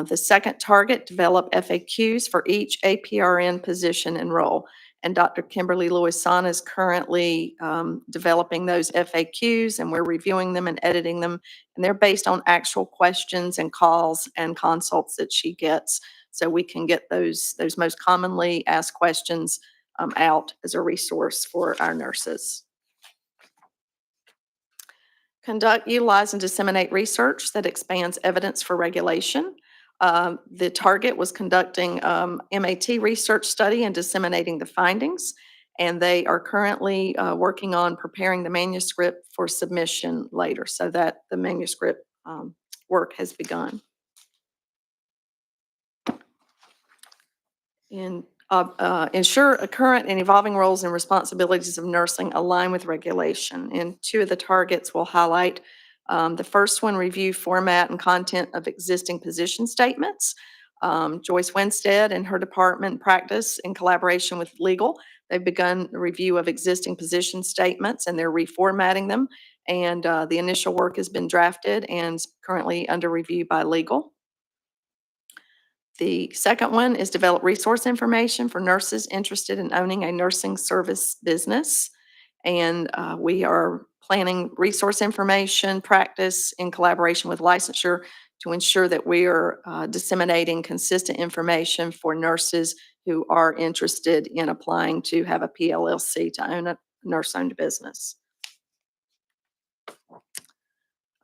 The second target, develop FAQs for each APRN position and role. And Dr. Kimberly Lewis-Son is currently developing those FAQs, and we're reviewing them and editing them. And they're based on actual questions and calls and consults that she gets. So we can get those most commonly asked questions out as a resource for our nurses. Conduct, utilize, and disseminate research that expands evidence for regulation. The target was conducting MAT research study and disseminating the findings, and they are currently working on preparing the manuscript for submission later, so that the manuscript work has begun. Ensure current and evolving roles and responsibilities of nursing align with regulation. And 2 of the targets will highlight. The first one, review format and content of existing position statements. Joyce Winstead and her department practice in collaboration with legal. They've begun a review of existing position statements and they're reformatting them. And the initial work has been drafted and is currently under review by legal. The second one is develop resource information for nurses interested in owning a nursing service business. And we are planning resource information practice in collaboration with licensure to ensure that we are disseminating consistent information for nurses who are interested in applying to have a PLLC to own a nurse-owned business.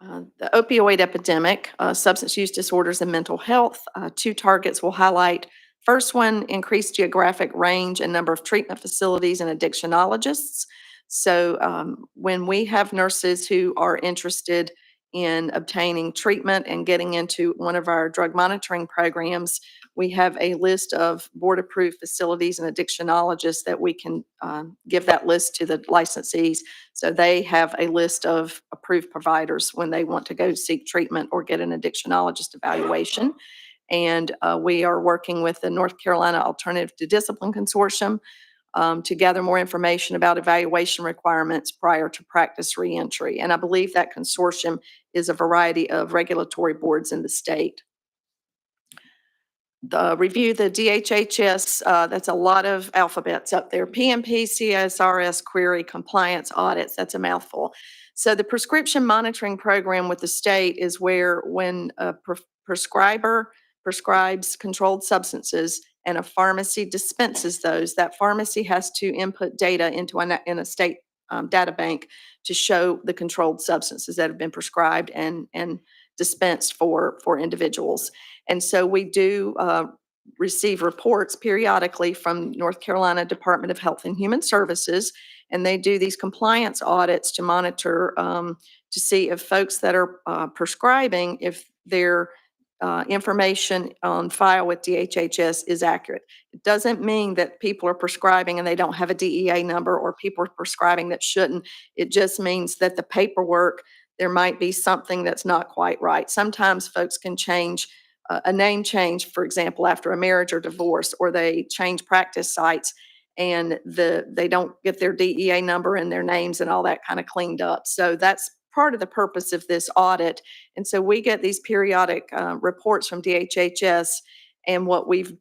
The opioid epidemic, substance use disorders and mental health, 2 targets will highlight. First one, increased geographic range and number of treatment facilities and addictionologists. So when we have nurses who are interested in obtaining treatment and getting into one of our drug monitoring programs, we have a list of board-approved facilities and addictionologists that we can give that list to the licensees. So they have a list of approved providers when they want to go seek treatment or get an addictionologist evaluation. And we are working with the North Carolina Alternative to Discipline Consortium to gather more information about evaluation requirements prior to practice reentry. And I believe that consortium is a variety of regulatory boards in the state. Review the DHHS, that's a lot of alphabets up there. PMP, CSRS, query, compliance, audits, that's a mouthful. So the prescription monitoring program with the state is where when a prescriber prescribes controlled substances and a pharmacy dispenses those, that pharmacy has to input data into a state data bank to show the controlled substances that have been prescribed and dispensed for individuals. And so we do receive reports periodically from North Carolina Department of Health and Human Services, and they do these compliance audits to monitor to see if folks that are prescribing, if their information on file with DHHS is accurate. It doesn't mean that people are prescribing and they don't have a DEA number, or people are prescribing that shouldn't. It just means that the paperwork, there might be something that's not quite right. Sometimes folks can change a name change, for example, after a marriage or divorce, or they change practice sites and they don't get their DEA number and their names and all that kind of cleaned up. So that's part of the purpose of this audit. And so we get these periodic reports from DHHS, and what we've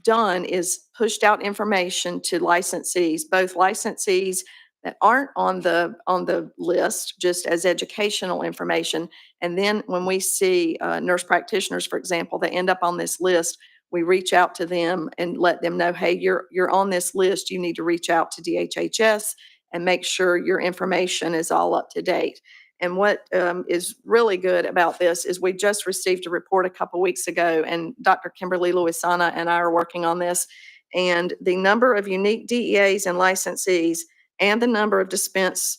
done is pushed out information to licensees, both licensees that aren't on the list, just as educational information. And then when we see nurse practitioners, for example, that end up on this list, we reach out to them and let them know, hey, you're on this list. You need to reach out to DHHS and make sure your information is all up to date. And what is really good about this is we just received a report a couple weeks ago, and Dr. Kimberly Luisana and I are working on this. And the number of unique DEAs and licensees and the number of dispense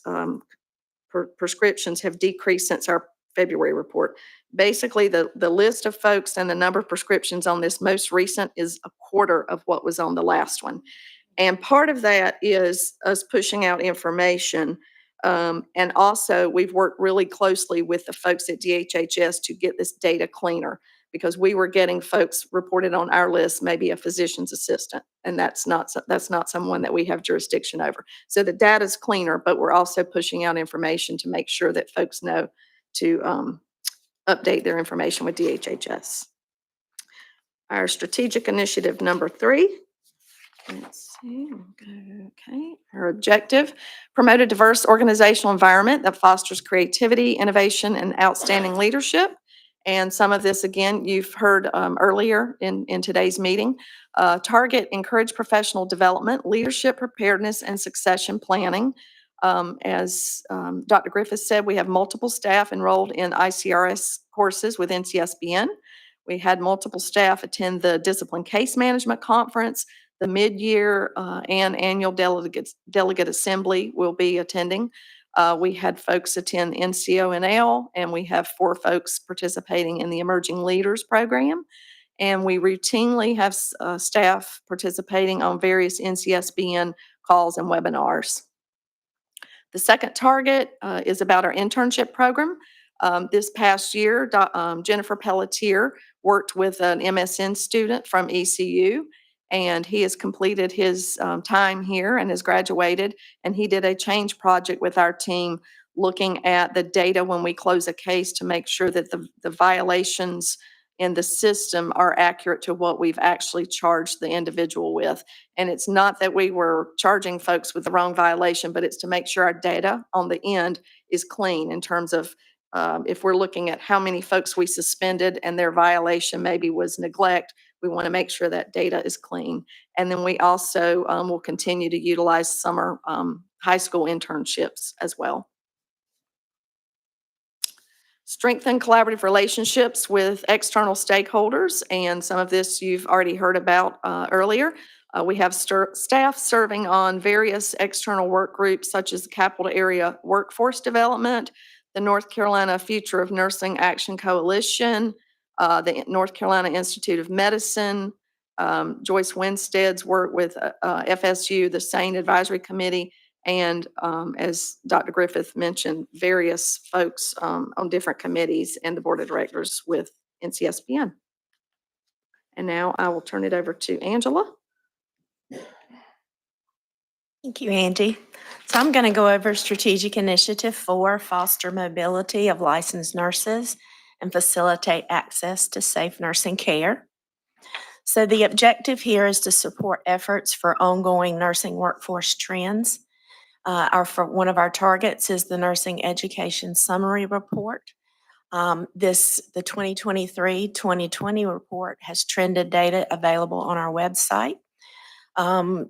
prescriptions have decreased since our February report. Basically, the list of folks and the number of prescriptions on this most recent is a quarter of what was on the last one. And part of that is us pushing out information. And also, we've worked really closely with the folks at DHHS to get this data cleaner, because we were getting folks reported on our list, maybe a physician's assistant, and that's not someone that we have jurisdiction over. So the data's cleaner, but we're also pushing out information to make sure that folks know to update their information with DHHS. Our strategic initiative number 3. Let's see, okay. Our objective: promote a diverse organizational environment that fosters creativity, innovation, and outstanding leadership. And some of this, again, you've heard earlier in today's meeting. Target: encourage professional development, leadership preparedness, and succession planning. As Dr. Griffith said, we have multiple staff enrolled in ICRS courses with NCSBN. We had multiple staff attend the Discipline Case Management Conference. The mid-year and annual delegate assembly will be attending. We had folks attend NCONL, and we have 4 folks participating in the Emerging Leaders Program. And we routinely have staff participating on various NCSBN calls and webinars. The second target is about our internship program. This past year, Jennifer Pelletier worked with an MSN student from ECU, and he has completed his time here and has graduated. And he did a change project with our team, looking at the data when we close a case to make sure that the violations in the system are accurate to what we've actually charged the individual with. And it's not that we were charging folks with the wrong violation, but it's to make sure our data on the end is clean in terms of if we're looking at how many folks we suspended and their violation maybe was neglect, we want to make sure that data is clean. And then we also will continue to utilize summer high school internships as well. Strengthen collaborative relationships with external stakeholders, and some of this you've already heard about earlier. We have staff serving on various external work groups, such as the Capital Area Workforce Development, the North Carolina Future of Nursing Action Coalition, the North Carolina Institute of Medicine, Joyce Winstead's work with FSU, the SANE Advisory Committee, and as Dr. Griffith mentioned, various folks on different committees and the board of directors with NCSBN. And now I will turn it over to Angela. Thank you, Angie. So I'm going to go over Strategic Initiative 4, foster mobility of licensed nurses and facilitate access to safe nursing care. So the objective here is to support efforts for ongoing nursing workforce trends. One of our targets is the Nursing Education Summary Report. The 2023-2020 report has trended data available on our website.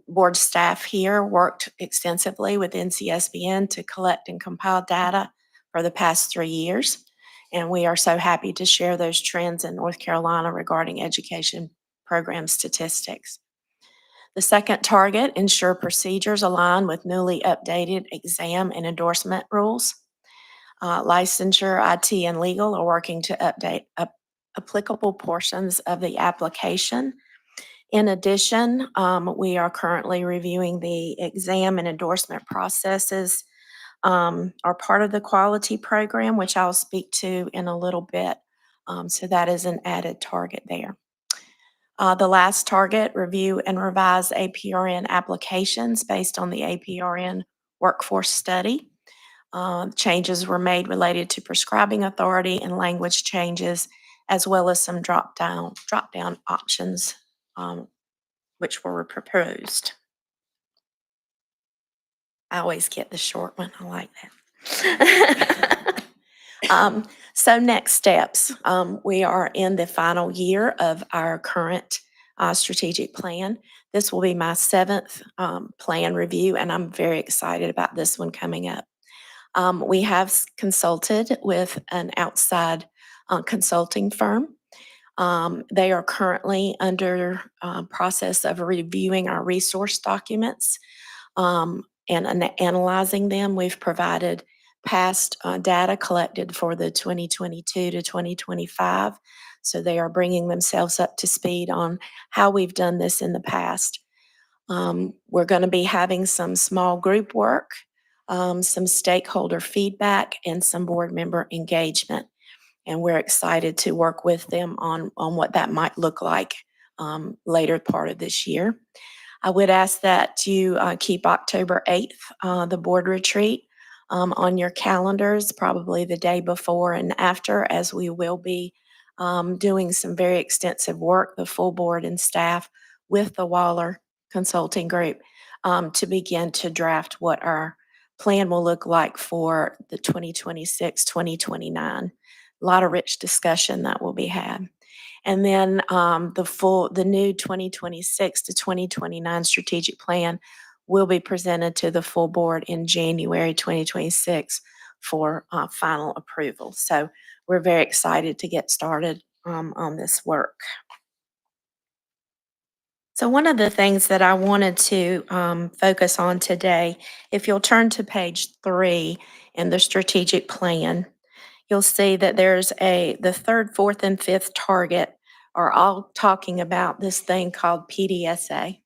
Board staff here worked extensively with NCSBN to collect and compile data for the past 3 years. And we are so happy to share those trends in North Carolina regarding education program statistics. The second target: ensure procedures align with newly updated exam and endorsement rules. Licensure, IT, and legal are working to update applicable portions of the application. In addition, we are currently reviewing the exam and endorsement processes are part of the quality program, which I'll speak to in a little bit. So that is an added target there. The last target: review and revise APRN applications based on the APRN workforce study. Changes were made related to prescribing authority and language changes, as well as some drop-down options which were proposed. I always get the short one. I like that. So next steps, we are in the final year of our current strategic plan. This will be my 7th plan review, and I'm very excited about this one coming up. We have consulted with an outside consulting firm. They are currently under process of reviewing our resource documents and analyzing them. We've provided past data collected for the 2022 to 2025. So they are bringing themselves up to speed on how we've done this in the past. We're going to be having some small group work, some stakeholder feedback, and some board member engagement. And we're excited to work with them on what that might look like later part of this year. I would ask that you keep October 8th, the board retreat, on your calendars, probably the day before and after, as we will be doing some very extensive work, the full board and staff, with the Waller Consulting Group to begin to draft what our plan will look like for the 2026-2029. A lot of rich discussion that will be had. And then the new 2026 to 2029 strategic plan will be presented to the full board in January 2026 for final approval. So we're very excited to get started on this work. So one of the things that I wanted to focus on today, if you'll turn to page 3 in the strategic plan, you'll see that there's the 3rd, 4th, and 5th target are all talking about this thing called PDSA.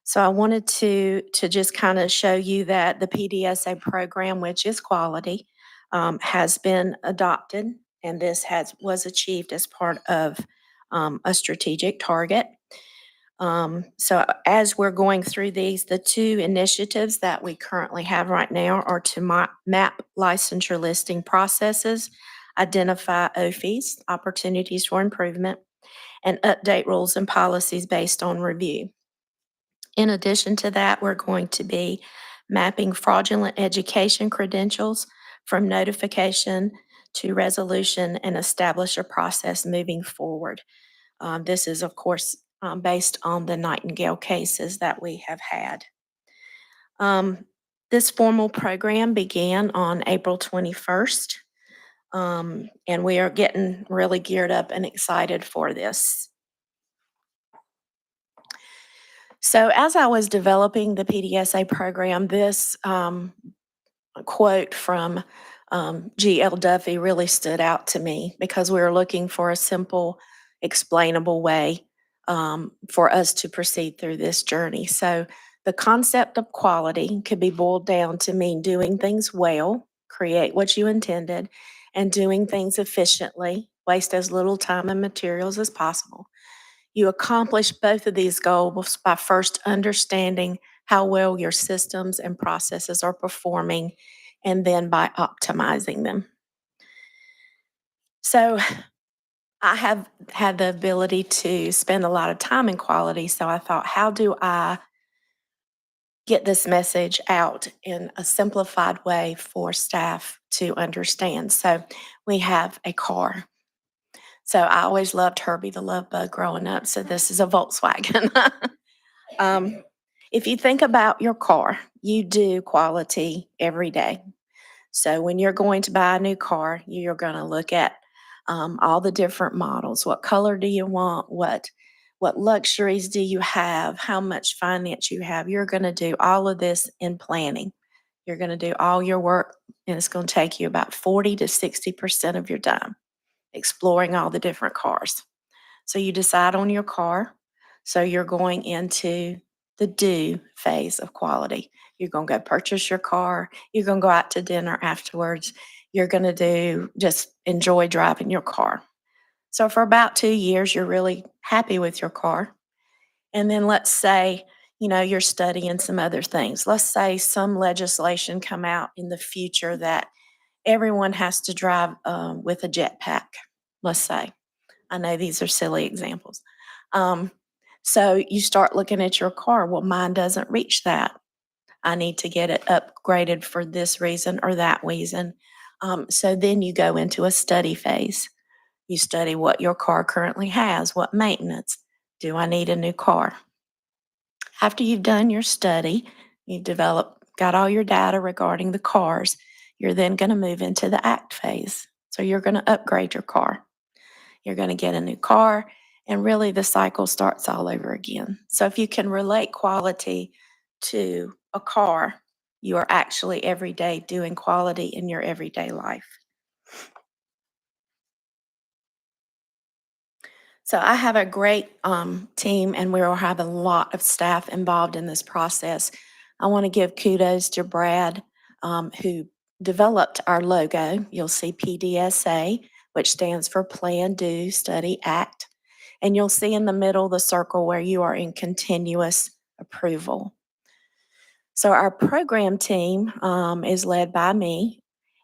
So I wanted to just kind of show you that the PDSA program, which is quality, has been adopted, and this was achieved as part of a strategic target. So as we're going through these, the 2 initiatives that we currently have right now are to map licensure listing processes, identify OFIs, opportunities for improvement, and update rules and policies based on review. In addition to that, we're going to be mapping fraudulent education credentials from notification to resolution and establish a process moving forward. This is, of course, based on the Nightingale cases that we have had. This formal program began on April 21st, and we are getting really geared up and excited for this. So as I was developing the PDSA program, this quote from G.L. Duffy really stood out to me because we were looking for a simple, explainable way for us to proceed through this journey. So the concept of quality could be boiled down to mean doing things well, create what you intended, and doing things efficiently, waste as little time and materials as possible. You accomplish both of these goals by first understanding how well your systems and processes are performing, and then by optimizing them. So I have had the ability to spend a lot of time in quality, so I thought, how do I get this message out in a simplified way for staff to understand? So we have a car. So I always loved Herbie the Love Bug growing up, so this is a Volkswagen. If you think about your car, you do quality every day. So when you're going to buy a new car, you're going to look at all the different models. What color do you want? What luxuries do you have? How much finance you have? You're going to do all of this in planning. You're going to do all your work, and it's going to take you about 40 to 60% of your time exploring all the different cars. So you decide on your car. So you're going into the do phase of quality. You're going to go purchase your car. You're going to go out to dinner afterwards. You're going to just enjoy driving your car. So for about 2 years, you're really happy with your car. And then let's say, you're studying some other things. Let's say some legislation come out in the future that everyone has to drive with a jetpack, let's say. I know these are silly examples. So you start looking at your car. Well, mine doesn't reach that. I need to get it upgraded for this reason or that reason. So then you go into a study phase. You study what your car currently has, what maintenance. Do I need a new car? After you've done your study, you've got all your data regarding the cars, you're then going to move into the act phase. So you're going to upgrade your car. You're going to get a new car, and really the cycle starts all over again. So if you can relate quality to a car, you are actually every day doing quality in your everyday life. So I have a great team, and we will have a lot of staff involved in this process. I want to give kudos to Brad, who developed our logo. You'll see PDSA, which stands for Plan, Do, Study, Act. And you'll see in the middle the circle where you are in continuous approval. So our program team is led by me,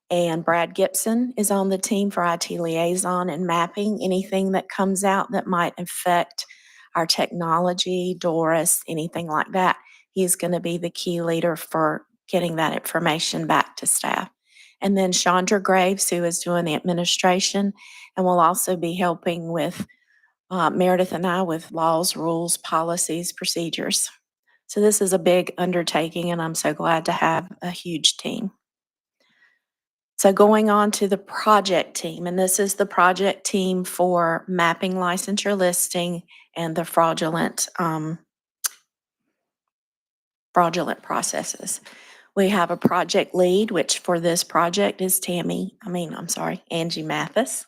and Brad Gibson is on the team for IT liaison and mapping anything that comes out that might affect our technology, Doris, anything like that. He's going to be the key leader for getting that information back to staff. And then Chandra Graves, who is doing the administration and will also be helping with Meredith and I with laws, rules, policies, procedures. So this is a big undertaking, and I'm so glad to have a huge team. So going on to the project team, and this is the project team for mapping licensure listing and the fraudulent processes. We have a project lead, which for this project is Angie Mathis.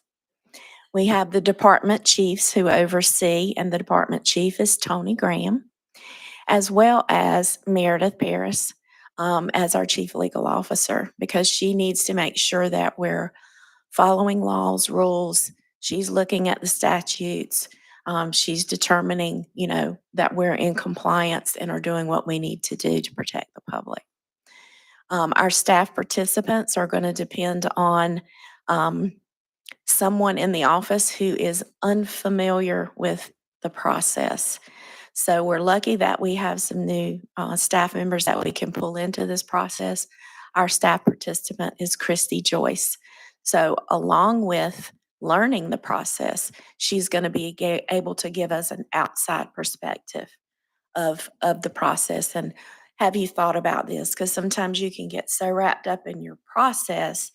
We have the department chiefs who oversee, and the department chief is Tony Graham, as well as Meredith Paris as our chief legal officer, because she needs to make sure that we're following laws, rules. She's looking at the statutes. She's determining, that we're in compliance and are doing what we need to do to protect the public. Our staff participants are going to depend on someone in the office who is unfamiliar with the process. So we're lucky that we have some new staff members that we can pull into this process. Our staff participant is Christy Joyce. So along with learning the process, she's going to be able to give us an outside perspective of the process. And have you thought about this? Because sometimes you can get so wrapped up in your process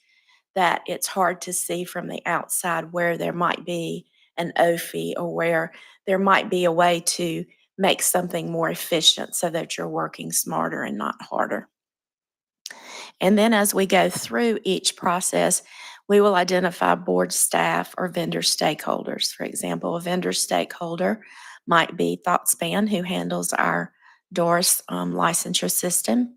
that it's hard to see from the outside where there might be an OFI or where there might be a way to make something more efficient so that you're working smarter and not harder. And then as we go through each process, we will identify board staff or vendor stakeholders. For example, a vendor stakeholder might be ThoughtSpan, who handles our Doris licensure system.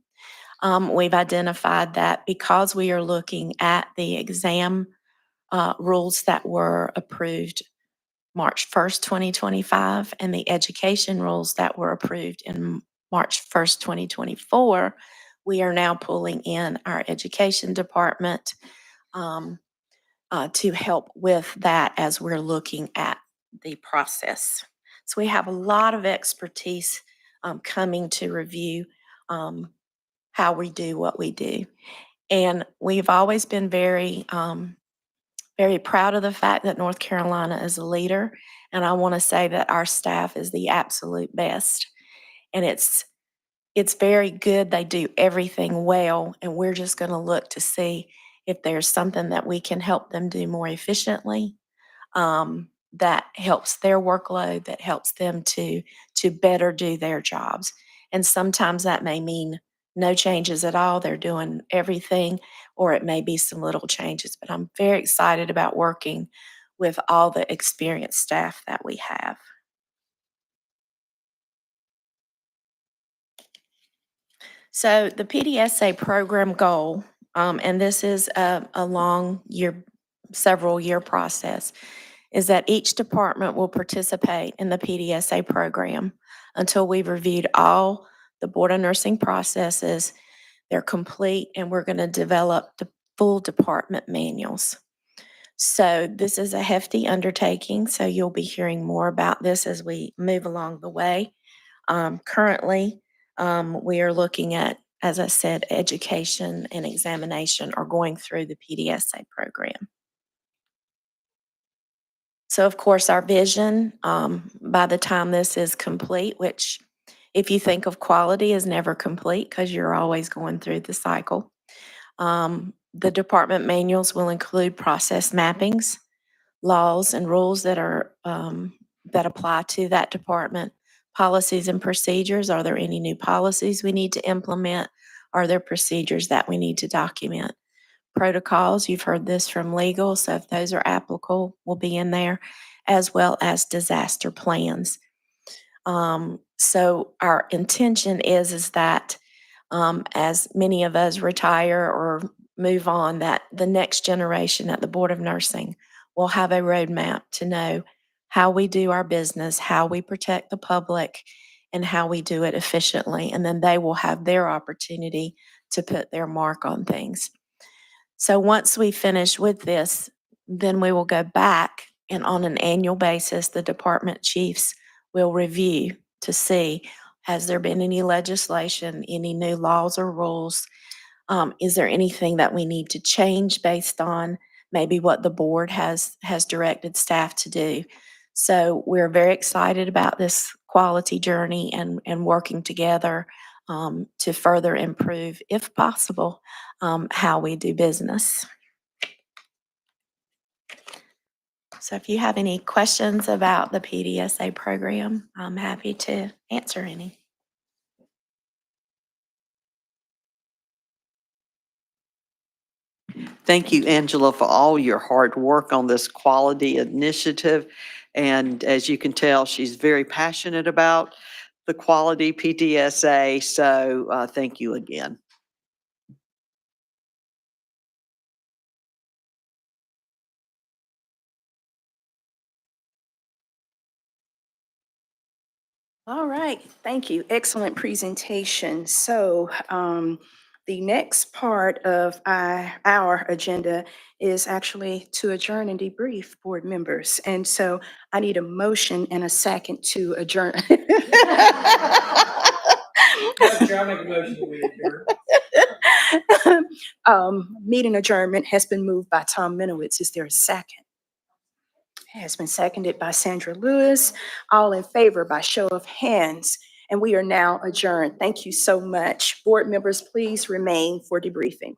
We've identified that because we are looking at the exam rules that were approved March 1st, 2025, and the education rules that were approved in March 1st, 2024, we are now pulling in our education department to help with that as we're looking at the process. So we have a lot of expertise coming to review how we do what we do. And we've always been very proud of the fact that North Carolina is a leader. And I want to say that our staff is the absolute best. And it's very good. They do everything well. And we're just going to look to see if there's something that we can help them do more efficiently, that helps their workload, that helps them to better do their jobs. And sometimes that may mean no changes at all. They're doing everything, or it may be some little changes. But I'm very excited about working with all the experienced staff that we have. So the PDSA program goal, and this is a long year, several year process, is that each department will participate in the PDSA program until we've reviewed all the Board of Nursing processes. They're complete, and we're going to develop the full department manuals. So this is a hefty undertaking, so you'll be hearing more about this as we move along the way. Currently, we are looking at, as I said, education and examination or going through the PDSA program. So of course, our vision, by the time this is complete, which if you think of quality is never complete because you're always going through the cycle. The department manuals will include process mappings, laws and rules that are, that apply to that department, policies and procedures. Are there any new policies we need to implement? Are there procedures that we need to document? Protocols, you've heard this from legal, so if those are applicable, will be in there, as well as disaster plans. So our intention is that as many of us retire or move on, that the next generation at the Board of Nursing will have a roadmap to know how we do our business, how we protect the public, and how we do it efficiently. And then they will have their opportunity to put their mark on things. So once we finish with this, then we will go back and on an annual basis, the department chiefs will review to see, has there been any legislation, any new laws or rules? Is there anything that we need to change based on maybe what the board has directed staff to do? So we're very excited about this quality journey and working together to further improve, if possible, how we do business. So if you have any questions about the PDSA program, I'm happy to answer any. Thank you, Angela, for all your hard work on this quality initiative. And as you can tell, she's very passionate about the quality PTSA. So thank you again. All right, thank you. Excellent presentation. So the next part of our agenda is actually to adjourn and debrief board members. And so I need a motion and a second to adjourn. Meeting adjournment has been moved by Tom Minowitz. Is there a second? Has been seconded by Sandra Lewis. All in favor by show of hands. And we are now adjourned. Thank you so much. Board members, please remain for debriefing.